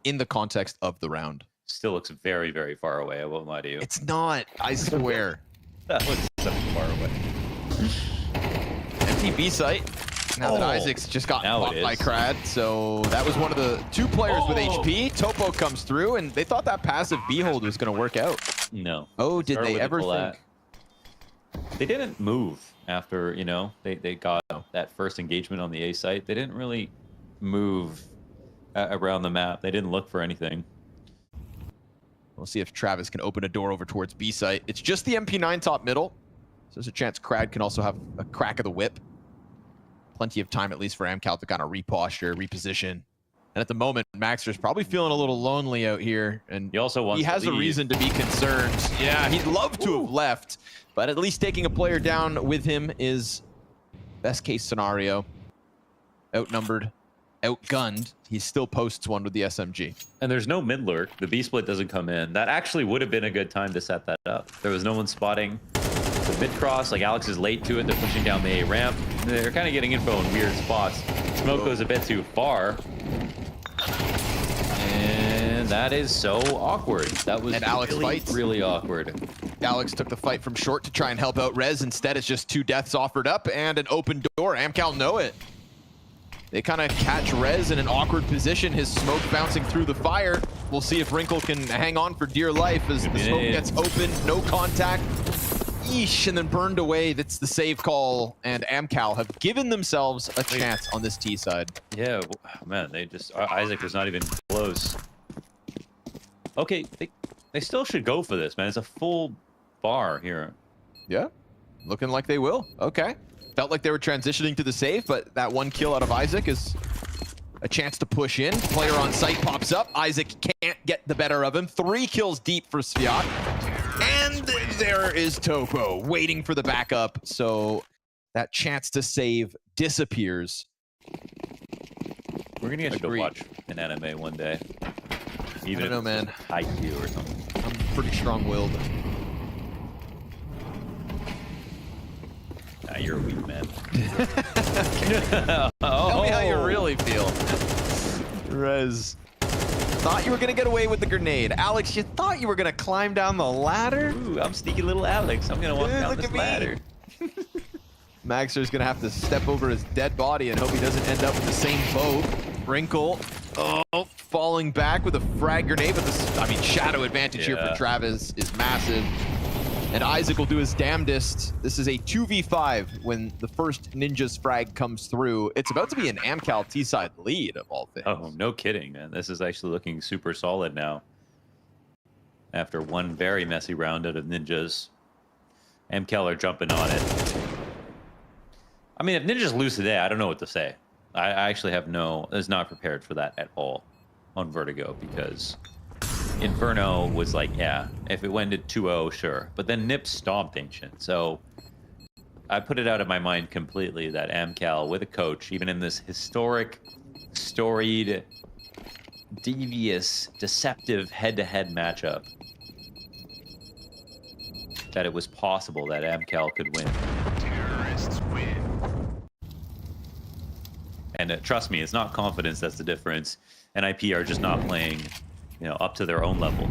In the context of the round. Still looks very, very far away. I won't lie to you. It's not. I swear. That looks so far away. Empty B site. Now that Isaac's just got popped by Crad, so that was one of the 2 players with HP. Topo comes through, and they thought that passive B hold was going to work out. No. Oh, did they ever think? They didn't move after, you know, they got that first engagement on the A site. They didn't really move around the map. They didn't look for anything. We'll see if Travis can open a door over towards B site. It's just the MP9 top middle. So there's a chance Crad can also have a crack of the whip. Plenty of time, at least, for AMKAL to kind of reposture, reposition. And at the moment, Maxter's probably feeling a little lonely out here. And he also wants he has to a leave. reason to be concerned. Yeah, he'd love to have left. But at least taking a player down with him is best case scenario. Outnumbered, outgunned. He still posts one with the SMG. And there's no mid lurk. The B split doesn't come in. That actually would have been a good time to set that up. There was no one spotting the mid cross. Like, Alex is late to it. They're pushing down the A ramp. They're kind of getting info in weird spots. Smoke goes a bit too far. And that is so awkward. That was Alex really, fights. really awkward. Alex took the fight from short to try and help out Rez. Instead, it's just 2 deaths offered up and an open door. AMKAL know it. They kind of catch Rez in an awkward position. His smoke bouncing through the fire. We'll see if Wrinkle can hang on for dear life as the smoke gets open. No contact. Eesh, and then burned away. That's the save call. And AMKAL have given themselves a chance on this T side. Yeah, man, they just... Isaac was not even close. Okay, they still should go for this, man. It's a full bar here. Yeah, looking like they will. Okay. Felt like they were transitioning to the save, but that 1 kill out of Isaac is a chance to push in. Player on site pops up. Isaac can't get the better of him. 3 kills deep for Sviat. And there is Topo waiting for the backup. So that chance to save disappears. We're gonna get you to watch an anime one day. Even I don't know, man. IQ or something. I'm pretty strong-willed. Nah, you're a weak man. Tell me how you really feel. Rez. Thought you were going to get away with the grenade. Alex, you thought you were going to climb down the ladder? Ooh, I'm sneaky little Alex. I'm going to walk down look this at me. ladder. Maxter's going to have to step over his dead body and hope he doesn't end up in the same boat. Wrinkle. Oh, falling back with a frag grenade. But this, I mean, shadow advantage here for Travis is massive. And Isaac will do his damnedest. This is a 2v5 when the first Ninja's frag comes through. It's about to be an AMKAL T-side lead of all things. Oh, no kidding, man. This is actually looking super solid now. After one very messy round out of Ninjas. AMKAL are jumping on it. I mean, if Ninjas lose today, I don't know what to say. I actually have is not prepared for that at all on Vertigo, because Inferno was like, yeah, if it went to 2-0, sure. But then NiP stomped Ancient. So I put it out of my mind completely that AMKAL, with a coach, even in this historic, storied, devious, deceptive head-to-head matchup, that it was possible that AMKAL could win. Terrorists win. And trust me, it's not confidence that's the difference. NiP are just not playing, you know, up to their own level.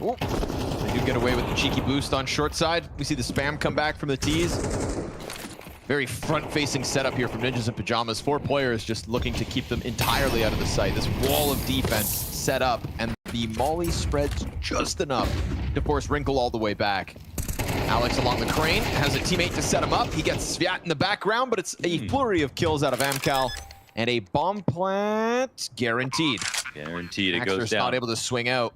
Ooh. They do get away with the cheeky boost on short side. We see the spam come back from the T's. Very front-facing setup here from Ninjas in Pajamas. 4 players just looking to keep them entirely out of the sight. This wall of defense set up, and the molly spreads just enough to force Wrinkle all the way back. Alex along the crane has a teammate to set him up. He gets Sviat in the background, but it's a flurry of kills out of AMKAL. And a bomb plant guaranteed. Guaranteed it Maxter's goes down. not able to swing out.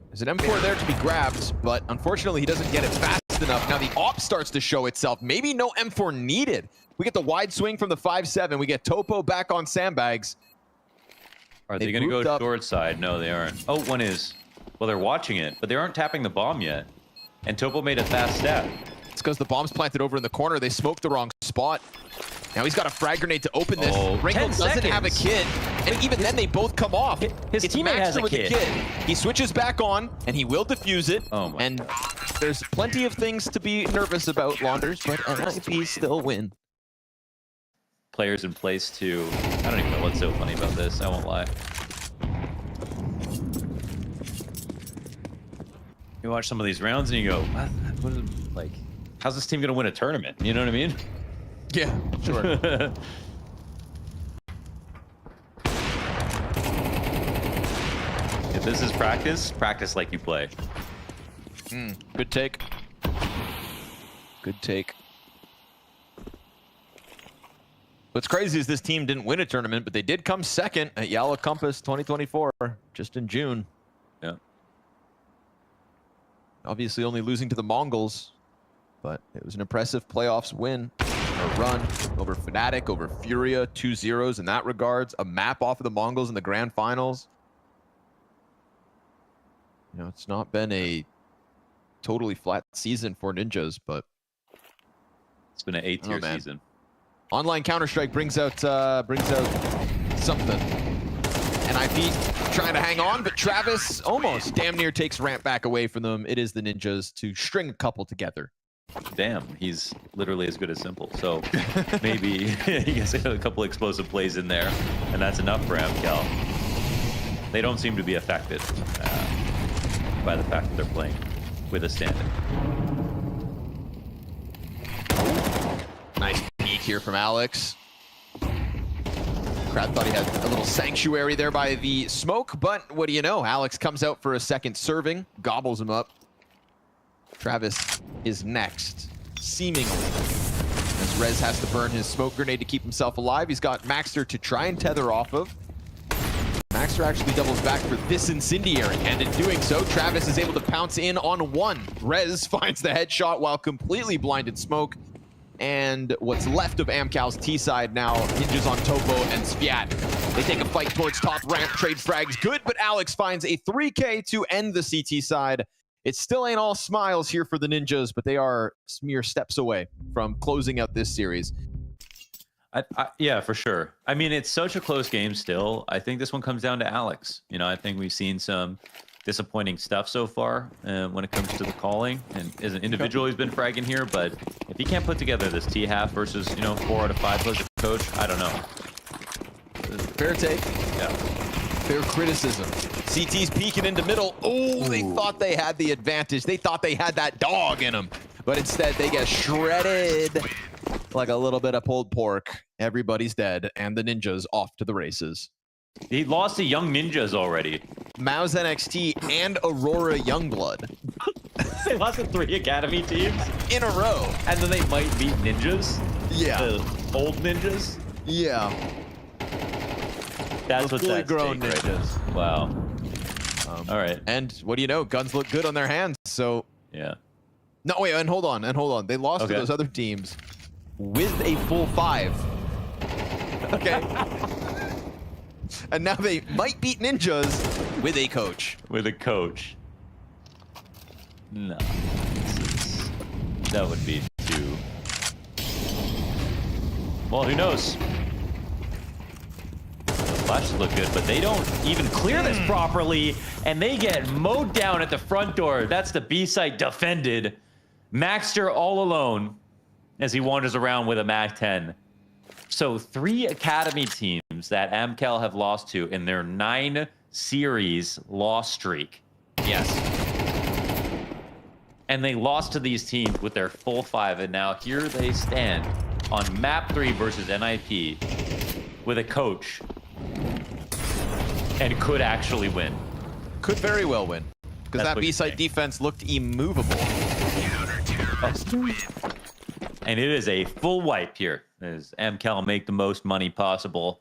There's an M4 there to be grabbed, but unfortunately he doesn't get it fast enough. Now the op starts to show itself. Maybe no M4 needed. We get the wide swing from the 5-7. We get Topo back on sandbags. Are they going to go short side? No, they aren't. Oh, one is. Well, they're watching it, but they aren't tapping the bomb yet. And Topo made a fast step. It's because the bomb's planted over in the corner. They smoked the wrong spot. Now he's got a frag grenade to open this. Oh, Wrinkle 10 doesn't have a seconds. kit. And even then, they both come off. His It's teammate has Maxter a with the kit. He switches back on, and he will defuse it. Oh my. And there's plenty of things to be nervous about, Launders, but NiP still win. Players in place too. I don't even know what's so funny about this. I won't lie. You watch some of these rounds and you go, what is it, like, how's this team going to win a tournament? You know what I mean? Yeah, sure. If this is practice, practice like you play. Good take. Good take. What's crazy is this team didn't win a tournament, but they did come second at Yalla Compass 2024, just in June. Yeah. Obviously only losing to the Mongols, but it was an impressive playoffs win. A run over Fnatic, over Furia, 2-0s in that regards. A map off of the Mongols in the grand finals. You know, it's not been a totally flat season for Ninjas, but It's been an 8-tier season. Online Counter-Strike brings out something. NiP trying to hang on, but Travis almost damn near takes ramp back away from them. It is the Ninjas to string a couple together. Damn, he's literally as good as Simple. So maybe he gets a couple explosive plays in there, and that's enough for AMKAL. They don't seem to be affected by the fact that they're playing with a standing. Nice peek here from Alex. Crowd thought he had a little sanctuary there by the smoke, but what do you know? Alex comes out for a second serving, gobbles him up. Travis is next, seemingly. As Rez has to burn his smoke grenade to keep himself alive. He's got Maxter to try and tether off of. Maxter actually doubles back for this incendiary, and in doing so, Travis is able to pounce in on one. Rez finds the headshot while completely blinded smoke. And what's left of AMKAL's T side now hinges on Topo and Sviat. They take a fight towards top ramp, trade frags good, but Alex finds a 3K to end the CT side. It still ain't all smiles here for the Ninjas, but they are mere steps away from closing out this series. Yeah, for sure. I mean, it's such a close game still. I think this one comes down to Alex. You know, I think we've seen some disappointing stuff so far when it comes to the calling. And as an individual, he's been fragging here, but if he can't put together this T-half versus, you know, 4 out of 5 plus a coach, I don't know. Fair take. Yeah. Fair criticism. CT's peeking into middle. Oh, they thought they had the advantage. They thought they had that dog in them. But instead, they get shredded like a little bit of pulled pork. Everybody's dead, and the Ninjas off to the races. He lost to Young Ninjas already. Mao's NXT and Aurora Youngblood. They lost to 3 Academy teams In a row. and then they might beat Ninjas. Yeah. The old Ninjas. Yeah. That's what fully that's grown right Ninjas. Wow. All right. And what do you know? Guns look good on their hands, so... Yeah. No, wait, and hold on. They lost to those other teams with a full 5. Okay. And now they might beat Ninjas with a coach. With a coach. No. That would be too... Well, who knows? The flashes look good, but they don't even clear this properly, and they get mowed down at the front door. That's the B site defended. Maxter all alone as he wanders around with a MAC-10. So 3 Academy teams that AMKAL have lost to in their 9-series loss streak. Yes. And they lost to these teams with their full 5, and now here they stand on map 3 versus NiP with a coach and could actually win. Could very well win. Because That's that what you're B-site saying. defense looked immovable. And it is a full wipe here as AMKAL make the most money possible.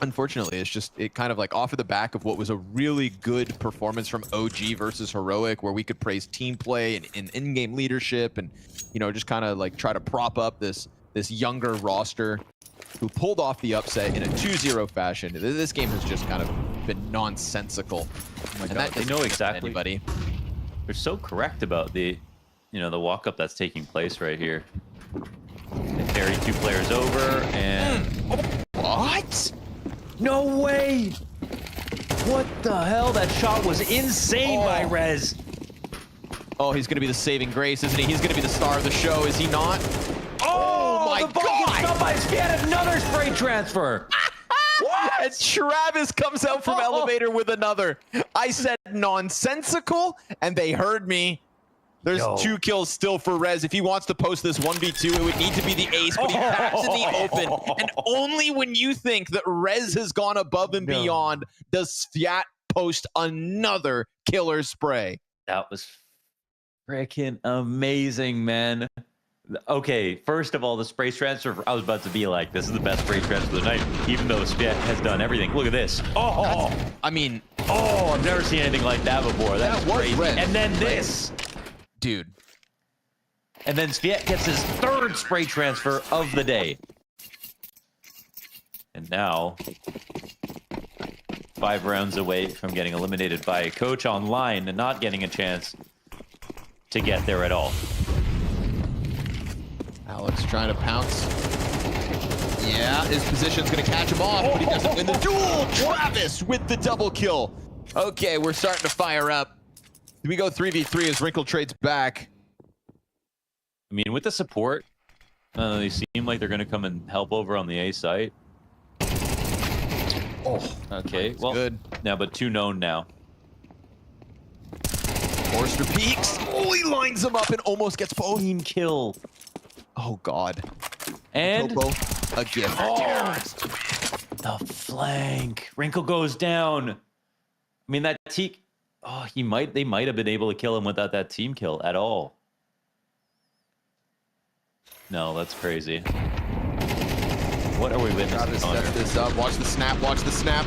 Unfortunately, it's just, it kind of like off of the back of what was a really good performance from OG versus Heroic, where we could praise team play and in-game leadership and, you know, just kind of like try to prop up this younger roster who pulled off the upset in a 2-0 fashion. This game has just kind of been nonsensical. Oh my And God, that they doesn't know benefit exactly. anybody. They're so correct about the, you know, the walk-up that's taking place right here. They carry 2 players over, and... What? No way! What the hell? That shot was insane by Rez. Oh, he's going to be the saving grace, isn't he? He's going to be the star of the show, is he not? Oh my the ball gets God! stopped by Sviat, another spray transfer. And Travis comes out from elevator with another. I said nonsensical, and they heard me. There's 2 kills still for Rez. If he wants to post this 1v2, it would need to be the ace, but he taps in the open. And only when you think that Rez has gone above and beyond does Sviat post another killer spray. That was freaking amazing, man. Okay, first of all, the spray transfer, I was about to be like, this is the best spray transfer of the night, even though Spiet has done everything. Look at this. Oh! I mean, Oh, I've never seen anything like that before. That's was crazy. red. And then this. dude. And then Spiet gets his third spray transfer of the day. And now, 5 rounds away from getting eliminated by Coach Online and not getting a chance to get there at all. Alex trying to pounce. Yeah, his position's gonna catch him off, but he doesn't win the duel. Travis with the double kill. Okay, we're starting to fire up. We go 3v3 as Wrinkle trades back. I mean, with the support, they seem like they're going to come and help over on the A site. Oh, okay. Well, good. Now, but 2 known now. Forrester peeks. Oh, he lines him up and almost gets both. Team kill. Oh, God. And Topo, a gift. oh, the flank. Wrinkle goes down. I mean, that T. Oh, they might have been able to kill him without that team kill at all. No, that's crazy. What are we witnessing? Travis sets this up. Watch the snap. Watch the snap.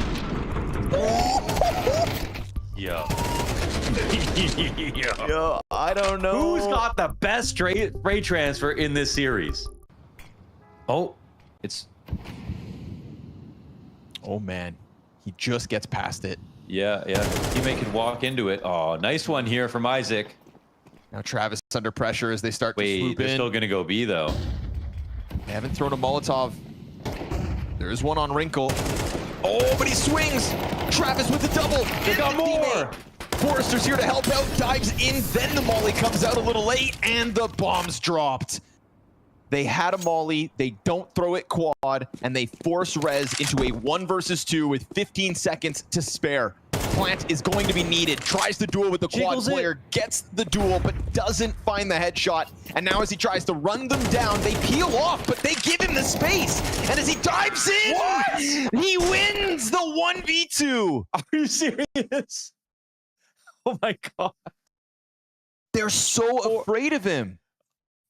Yeah. Yo, I don't know. Who's got the best spray transfer in this series? Oh, it's... Oh, man. He just gets past it. Yeah. Teammate can walk into it. Oh, nice one here from Isaac. Now Travis under pressure as they start to Wait, swoop they're in. still going to go B, though. They haven't thrown a Molotov. There is one on Wrinkle. Oh, but he swings. Travis with the double. They got more. Forrester's here to help out. Dives in. Then the molly comes out a little late, and the bomb's dropped. They had a molly. They don't throw it quad, and they force Rez into a 1 versus 2 with 15 seconds to spare. Plant is going to be needed. Tries to duel with the quad player, gets the duel, but doesn't find the headshot. And now as he tries to run them down, they peel off, but they give him the space. And as he dives in, he wins the 1v2. Are you serious? Oh my God. They're so afraid of him.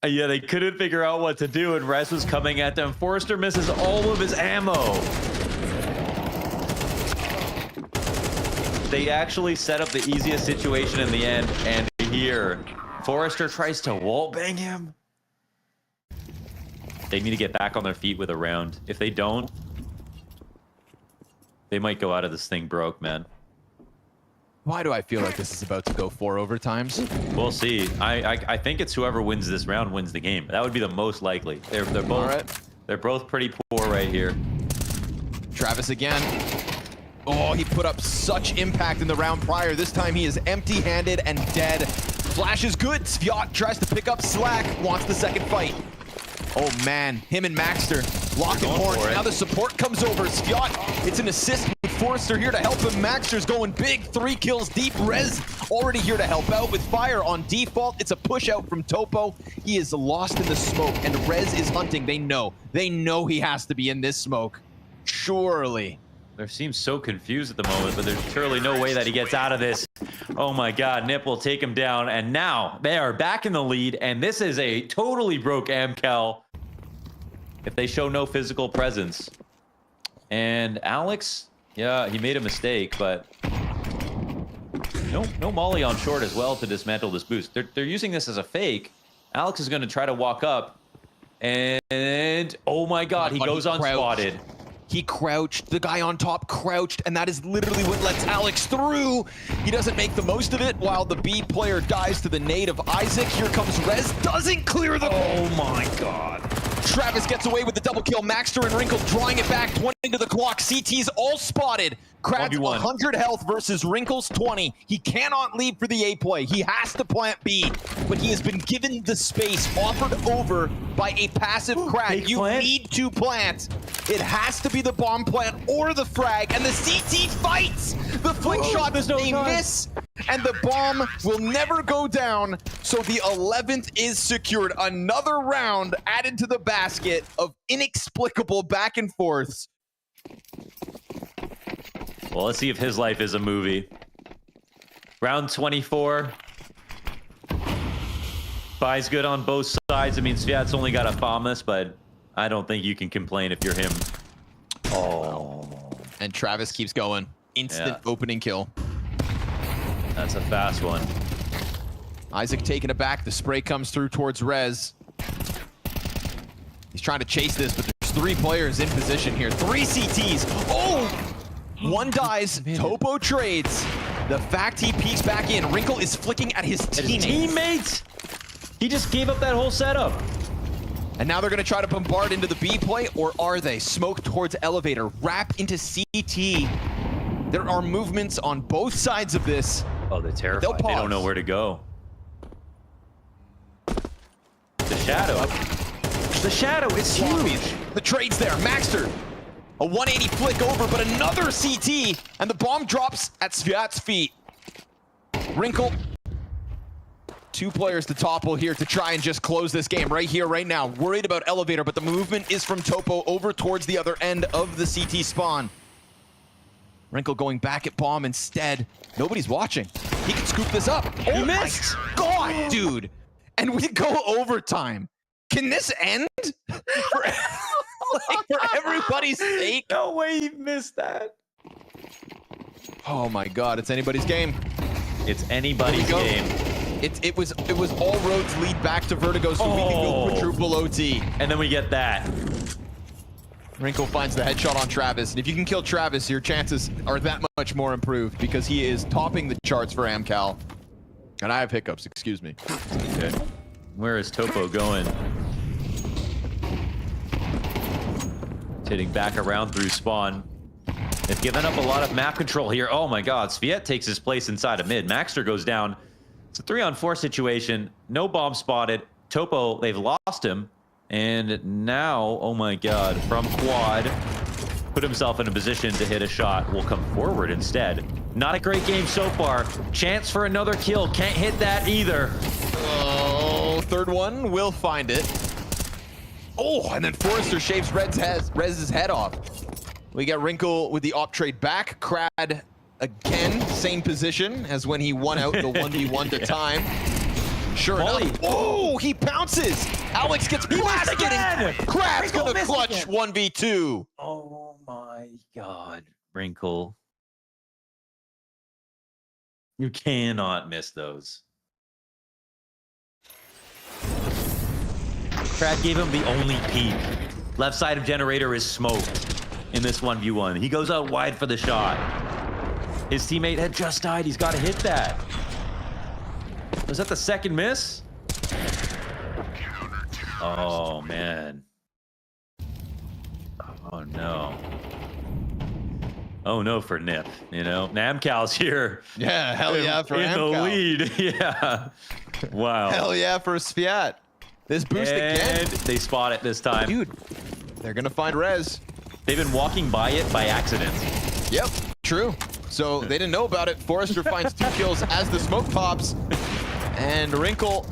Yeah, they couldn't figure out what to do, and Rez was coming at them. Forrester misses all of his ammo. They actually set up the easiest situation in the end, and here, Forrester tries to wall bang him. They need to get back on their feet with a round. If they don't, they might go out of this thing broke, man. Why do I feel like this is about to go 4 overtimes? We'll see. I think it's whoever wins this round wins the game. That would be the most likely. They're both they're both pretty poor right here. Travis again. Oh, he put up such impact in the round prior. This time he is empty-handed and dead. Flash is good. Sviat tries to pick up slack. Wants the second fight. Oh man, him and Maxter locking horns. Now the support comes over. Sviat, it's an assist with Forrester here to help him. Maxter's going big, 3 kills deep. Rez already here to help out with fire on default. It's a push out from Topo. He is lost in the smoke, and Rez is hunting. They know he has to be in this smoke. Surely. They seem so confused at the moment, but there's surely no way that he gets out of this. Oh my God, NiP will take him down, and now they are back in the lead, and this is a totally broke AMKAL if they show no physical presence. And Alex, yeah, he made a mistake, but no molly on short as well to dismantle this boost. They're using this as a fake. Alex is going to try to walk up, and oh my God, he goes unspotted. He crouched, the guy on top crouched, and that is literally what lets Alex through. He doesn't make the most of it while the B player dies to the nade of Isaac. Here comes Rez, doesn't clear the... Oh my God. Travis gets away with the double kill. Maxter and Wrinkle drawing it back, 20 to the clock. CT's all spotted. Kratz 100 health versus Wrinkle's 20. He cannot leave for the A play. He has to plant B, but he has been given the space offered over by a passive Kratz. You need to plant. It has to be the bomb plant or the frag, and the CT fights. The flick shot, they miss, and the bomb will never go down, so the 11th is secured. Another round added to the basket of inexplicable back and forths. Well, let's see if his life is a movie. Round 24. Buys good on both sides. sides. I mean, Sviat's only got to bomb this, but I don't think you can complain if you're him. Oh. And Travis keeps going. Instant opening kill. That's a fast one. Isaac taking it back. The spray comes through towards Rez. He's trying to chase this, but there's 3 players in position here. 3 CTs. Oh! 1 dies. Topo trades. The fact he peeks back in. Wrinkle is flicking at his teammates. He just gave up that whole setup. And now they're going to try to bombard into the B play, or are they? Smoke towards elevator. Wrap into CT. There are movements on both sides of this. Oh, they're terrified. They don't know where to go. The shadow. The shadow is huge. The trade's there. Maxter. A 180 flick over, but another CT. And the bomb drops at Sviat's feet. Wrinkle. 2 players to topple here to try and just close this game right here, right now. Worried about elevator, but the movement is from Topo over towards the other end of the CT spawn. Wrinkle going back at bomb instead. Nobody's watching. He can scoop this up. Oh, he missed! God, dude! And we go overtime. Can this end? For everybody's sake? No way he missed that. Oh my God, it's anybody's game. It's anybody's game. It was all roads lead back to Vertigo, so we can go quadruple OT. And then we get that. Wrinkle finds the headshot on Travis, and if you can kill Travis, your chances are that much more improved because he is topping the charts for AMKAL. And I have hiccups, excuse me. Okay. Where is Topo going? Hitting back around through spawn. They've given up a lot of map control here. Oh my God, Sviat takes his place inside of mid. Maxter goes down. It's a 3-on-4 situation. No bomb spotted. Topo, they've lost him. And now, oh my God, from quad, put himself in a position to hit a shot. Will come forward instead. Not a great game so far. Chance for another kill. Can't hit that either. Oh, third one will find it. Oh, and then Forrester shaves Rez's head off. We got Wrinkle with the op trade back. Crad again, same position as when he won out the 1v1 to time. Sure enough. Oh, he bounces. Alex gets blasted. Crad's gonna clutch 1v2. Oh my God, Wrinkle. You cannot miss those. Crad gave him the only peek. Left side of generator is smoked in this 1v1. He goes out wide for the shot. His teammate had just died. He's got to hit that. Was that the second miss? Oh, man. Oh, no. Oh, no for NiP. You know, AMKAL's here. Yeah, hell yeah for in AMKAL. the lead. Yeah. Wow. Hell yeah for Sviat. This boost again. They spot it this time. Dude, they're going to find Rez. They've been walking by it by accident. Yep, true. So they didn't know about it. Forrester finds 2 kills as the smoke pops. And Wrinkle,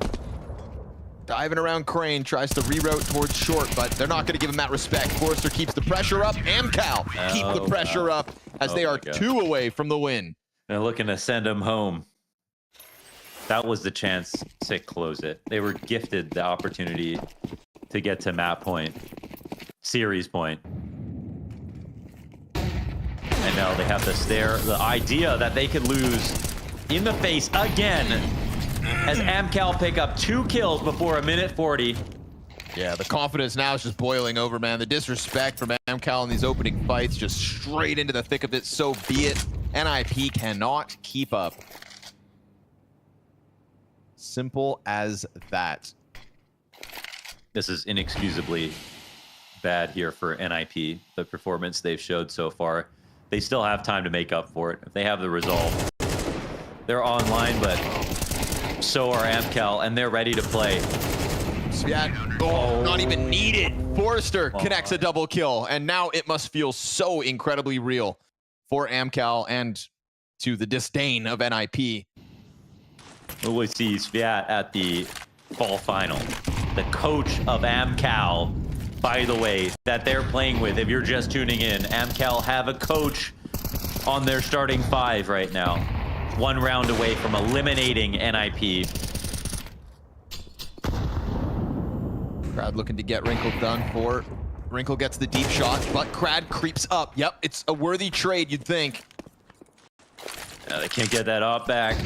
diving around Crane, tries to reroute towards short, but they're not going to give him that respect. Forrester keeps the pressure up. AMKAL keep the pressure up as they are 2 away from the win. They're looking to send him home. That was the chance to close it. They were gifted the opportunity to get to map point, series point. And now they have to stare the idea that they could lose in the face again as AMKAL pick up 2 kills before 1:40. Yeah, the confidence now is just boiling over, man. The disrespect from AMKAL in these opening fights, just straight into the thick of it. So be it. NiP cannot keep up. Simple as that. This is inexcusably bad here for NiP, the performance they've showed so far. They still have time to make up for it. If they have the resolve, they're online, but so are AMKAL, and they're ready to play. Sviat, not even needed. Forrester connects a double kill, and now it must feel so incredibly real for AMKAL and to the disdain of NiP. We see Sviat at the fall final. The coach of AMKAL, by the way, that they're playing with. If you're just tuning in, AMKAL have a coach on their starting 5 right now. 1 round away from eliminating NiP. Crowd looking to get Wrinkle done for. Wrinkle gets the deep shot, but Crad creeps up. Yep, it's a worthy trade, you'd think. Yeah, they can't get that off back.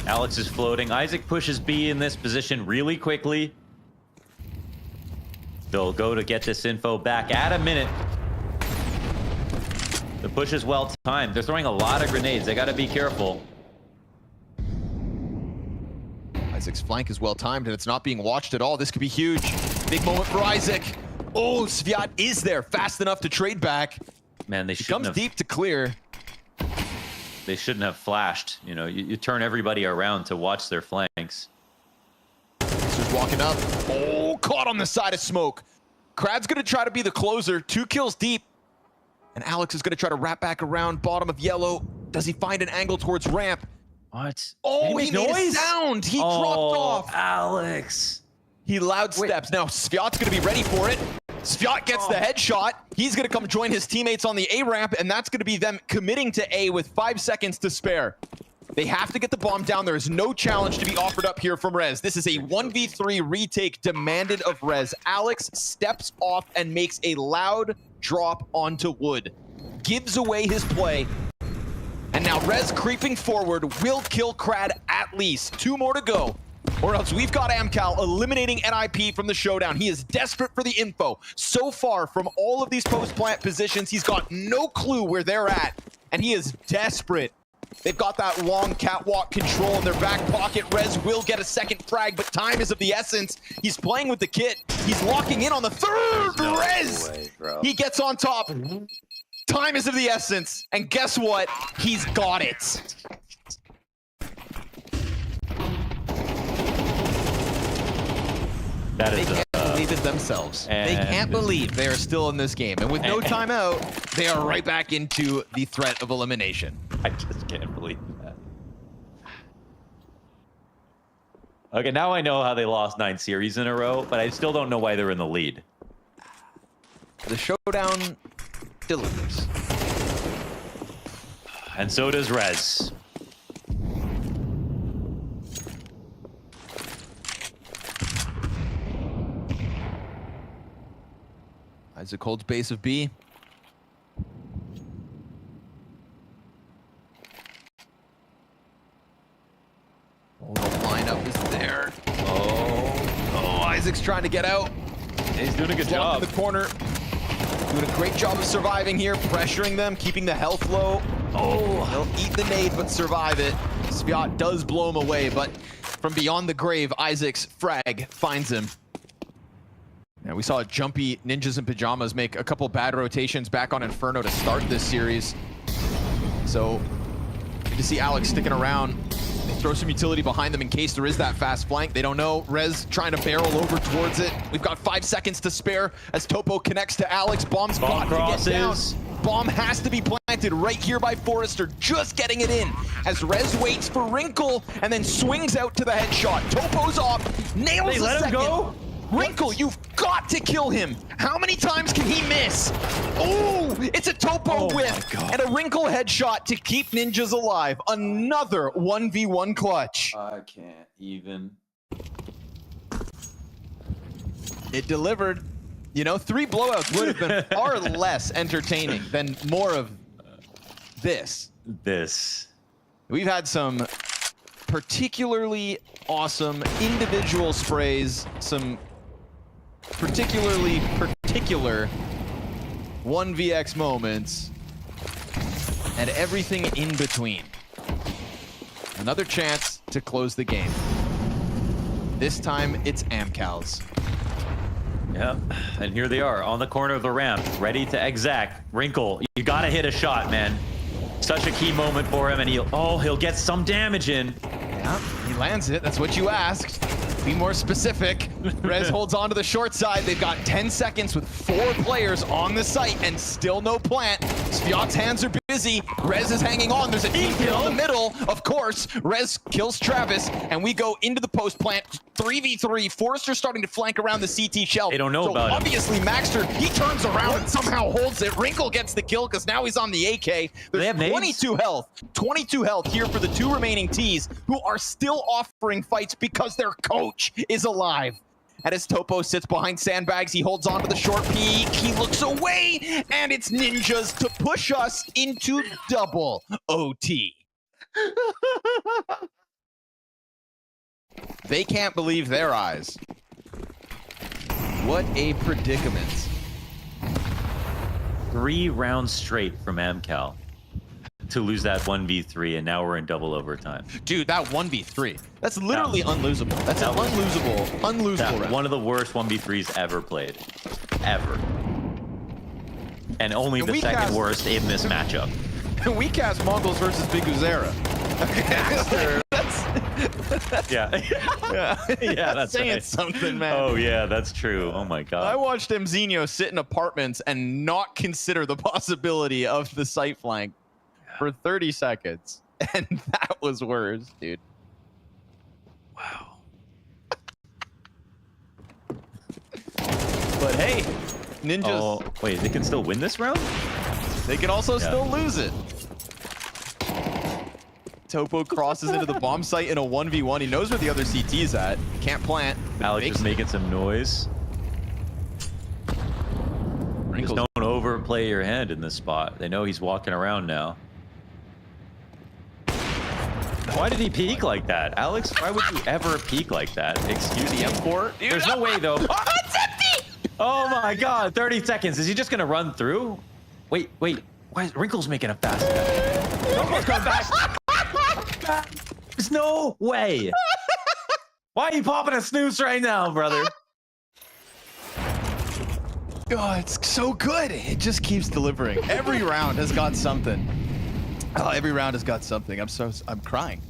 Alex is floating. Isaac pushes B in this position really quickly. They'll go to get this info back at a minute. The push is well timed. They're throwing a lot of grenades. They got to be careful. Isaac's flank is well timed, and it's not being watched at all. This could be huge. Big moment for Isaac. Oh, Sviat is there, fast enough to trade back. Man, they He shouldn't comes have. deep to clear. They shouldn't have flashed. You know, you turn everybody around to watch their flanks. Just walking up. Oh, caught on the side of smoke. Crad's gonna try to be the closer. 2 kills deep. And Alex is gonna try to wrap back around bottom of yellow. Does he find an angle towards ramp? What? Oh, he made a sound. He dropped off. Alex. He loud steps. Now Sviat's gonna be ready for it. Sviat gets the headshot. He's gonna come join his teammates on the A ramp, and that's gonna be them committing to A with 5 seconds to spare. They have to get the bomb down. There is no challenge to be offered up here from Rez. This is a 1v3 retake demanded of Rez. Alex steps off and makes a loud drop onto wood. Gives away his play. And now Rez creeping forward will kill Crad at least. 2 more to go. Or else we've got AMKAL eliminating NiP from the showdown. He is desperate for the info. So far from all of these post-plant positions, he's got no clue where they're at. And he is desperate. They've got that long catwalk control in their back pocket. Rez will get a second frag, but time is of the essence. He's playing with the kit. He's locking in on the third. No Rez! way, bro. He gets on top. Time is of the essence. And guess what? He's got it. That They is can't believe it themselves. They and- can't believe they are still in this game. And with no timeout, they are right back into the threat of elimination. I just can't believe that. Okay, now I know how they lost 9 series in a row, but I still don't know why they're in the lead. The showdown delivers. And so does Rez. Isaac holds base of B. Oh, the lineup is there. Oh, Isaac's trying to get out. He's doing a good He's locked job. in the corner. Doing a great job of surviving here, pressuring them, keeping the health low. Oh, he'll eat the nade, but survive it. Sviat does blow him away, but from beyond the grave, Isaac's frag finds him. And we saw jumpy ninjas in pajamas make a couple bad rotations back on Inferno to start this series. So, good to see Alex sticking around. They throw some utility behind them in case there is that fast flank. They don't know. Rez trying to barrel over towards it. We've got 5 seconds to spare as Topo connects to Alex. Bomb's got to get down. Bomb has to be planted right here by Forrester, just getting it in as Rez waits for Wrinkle and then swings out to the headshot. Topo's off, nails They the let him second. go? Wrinkle, you've got to kill him. How many times can he miss? Oh, it's a Topo whiff and a Wrinkle headshot to keep ninjas alive. Another 1v1 clutch. I can't even. It delivered. You know, 3 blowouts would have been far less entertaining than more of this. We've had some particularly awesome individual sprays, some particularly particular 1vx moments, and everything in between. Another chance to close the game. This time it's AMKAL's. Yep, and here they are on the corner of the ramp, ready to exact. Wrinkle, you gotta hit a shot, man. Such a key moment for him, and he'll get some damage in. Yeah, he lands it. That's what you asked. Be more specific. Rez holds on to the short side. They've got 10 seconds with 4 players on the site and still no plant. Sviat's hands are busy. Rez is hanging on. There's a team kill in the middle. Of course, Rez kills Travis, and we go into the post plant. 3v3. Forrester starting to flank around the CT shell. They don't know about obviously, Maxter, he turns around and somehow holds it. Wrinkle gets the kill because now he's on the AK. There's 22 health. 22 health here for the 2 remaining Ts who are still offering fights because their coach is alive. And as Topo sits behind sandbags, he holds on to the short peak. He looks away, and it's Ninjas to push us into double OT. They can't believe their eyes. What a predicament. 3 rounds straight from AMKAL to lose that 1v3, and now we're in double overtime. Dude, that 1v3, that's literally unlosable. That's an unlosable round. One of the worst 1v3s ever played. Ever. And only the second worst in this matchup. We cast Mongols versus Big Uzera. Okay. Yeah, that's saying right. something, man. Oh yeah, that's true. Oh my god. I watched Mzinho sit in apartments and not consider the possibility of the site flank for 30 seconds. And that was worse, dude. Wow. But hey, Ninjas. Oh, wait, they can still win this round? They can also still lose it. Topo crosses into the bomb site in a 1v1. He knows where the other CT's at. Can't plant. Alex is making some noise. Just don't overplay your hand in this spot. They know he's walking around now. Why did he peek like that? Alex, why would you ever peek like that? Excuse me. M4. There's no way, though. Oh, it's empty! Oh my god, 30 seconds. Is he just gonna run through? Wait. Why is Wrinkle's making a fast guy? Almost gone back. There's no way. Why are you popping a snooze right now, brother? Oh, it's so good. It just keeps delivering. Every round has got something. Oh, every round has got something. I'm crying.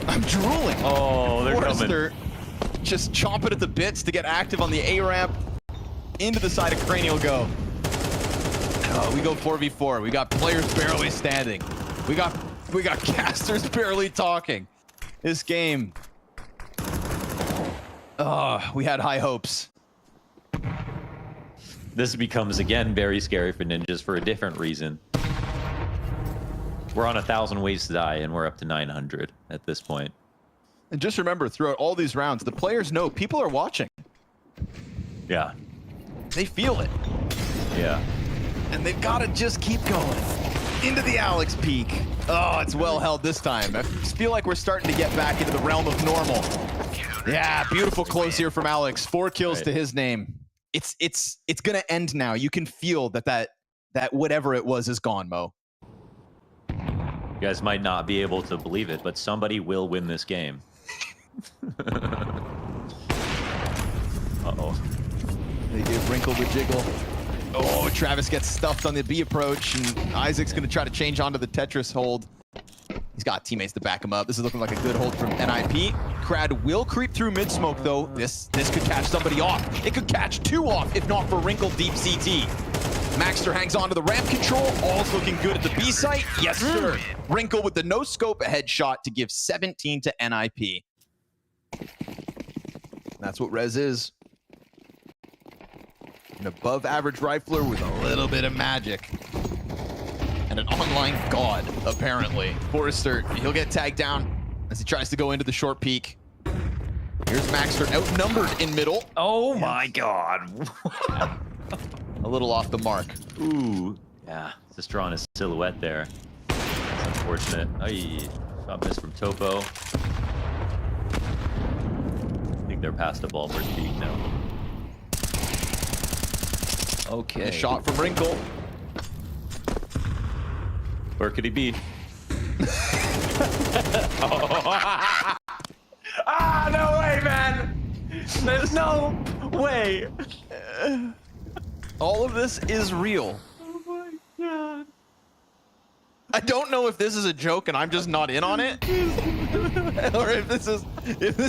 I'm drooling. Oh, they're Forrester coming. Just chomping at the bits to get active on the A ramp. Into the side of Cranial go. Oh, we go 4v4. We got players barely standing. We got casters barely talking. This game. Oh, we had high hopes. This becomes, again, very scary for Ninjas for a different reason. We're on 1,000 ways to die, and we're up to 900 at this point. And just remember, throughout all these rounds, the players know people are watching. Yeah. They feel it. Yeah. And they've got to just keep going. Into the Alex peak. Oh, it's well held this time. I feel like we're starting to get back into the realm of normal. Yeah, beautiful close here from Alex. 4 kills to his name. It's gonna end now. You can feel that whatever it was is gone, Mo. You guys might not be able to believe it, but somebody will win this game. Uh-oh. They give Wrinkle the jiggle. Oh, Travis gets stuffed on the B approach, and Isaac's gonna try to change onto the Tetris hold. He's got teammates to back him up. This is looking like a good hold from NiP. Crad will creep through mid-smoke, though. This could catch somebody off. It could catch 2 off, if not for Wrinkle deep CT. Maxter hangs on to the ramp control. All's looking good at the B site. Yes, sir. Wrinkle with the no-scope, a headshot to give 17 to NiP. That's what Rez is. An above-average rifler with a little bit of magic. And an online god, apparently. Forrester, he'll get tagged down as he tries to go into the short peak. Here's Maxter outnumbered in middle. Oh my god. A little off the mark. Ooh. Yeah, just drawing a silhouette there. That's unfortunate. Ay, shot miss from Topo. I think they're past the ball for speed now. Okay. A shot from Wrinkle. Where could he be? Ah, no way, man! There's no way! All of this is real. Oh my god. I don't know if this is a joke and I'm just not in on it. Or if this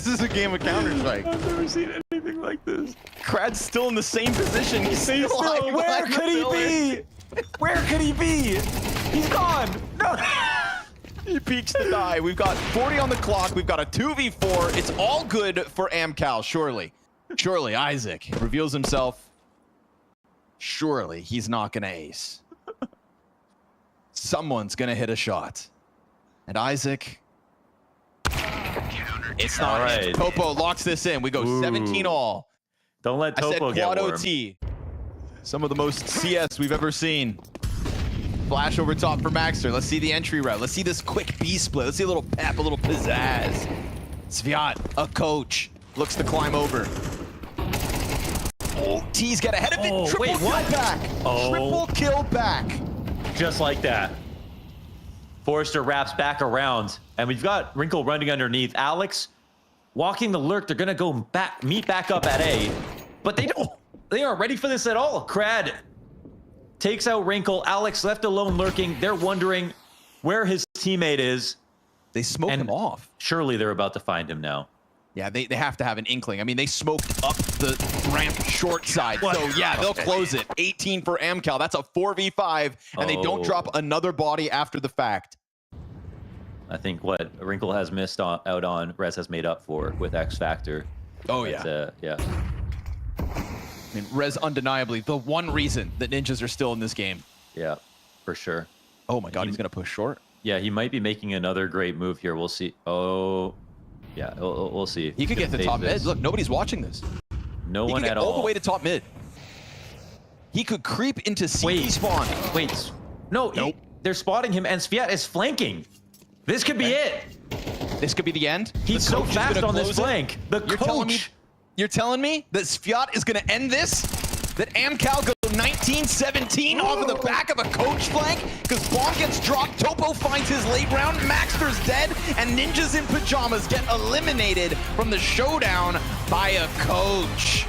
is a game of Counter-Strike. I've never seen anything like this. Krad's still in the same position. He's still hiding Where behind could the he pillars. be? Where could he be? He's gone. No. He peeks to die. We've got 40 on the clock. We've got a 2v4. It's all good for AMKAL, surely. Surely, Isaac reveals himself. Surely, he's not going to ace. Someone's going to hit a shot. And Isaac... It's not All right. right. Topo locks this in. We go 17 all. Don't let I said Topo get quad warm. OT. Some of the most CS we've ever seen. Flash over top for Maxter. Let's see the entry route. Let's see this quick B split. Let's see a little pep, a little pizzazz. Sviat, a coach, looks to climb over. Oh, T's get ahead of it. Triple wait, kill what? back. Oh. Triple kill back. Just like that. Forrester wraps back around, and we've got Wrinkle running underneath. Alex walking the lurk. They're gonna go back, meet back up at A, but they aren't ready for this at all. Krad takes out Wrinkle. Alex left alone lurking. They're wondering where his teammate is. They smoked him off. Surely they're about to find him now. Yeah, they have to have an inkling. I mean, they smoked up the ramp short side. What? So, yeah, they'll close it. 18 for AMKAL. That's a 4v5, and they don't drop another body after the fact. I think what Wrinkle has missed out on, Rez has made up for with X Factor. Oh, yeah. Yeah. I mean, Rez undeniably the one reason that Ninjas are still in this game. Yeah, for sure. Oh my god, he's gonna push short. Yeah, he might be making another great move here. We'll see. Oh, yeah, we'll see. He could get to top mid. Look, nobody's watching this. No He one could get at all all. the way to top mid. He could creep into CT spawn. Wait. No, Nope. they're spotting him, and Sviat is flanking. This could be it. This could be the end. He's The so coach is fast gonna on this close it. flank. The You're telling me that Sviat is gonna end this? That AMKAL go 19-17 off of the back of a coach flank? Because Bomb gets dropped, Topo finds his late round, Maxter's dead, and Ninjas in Pajamas get eliminated from the showdown by a coach.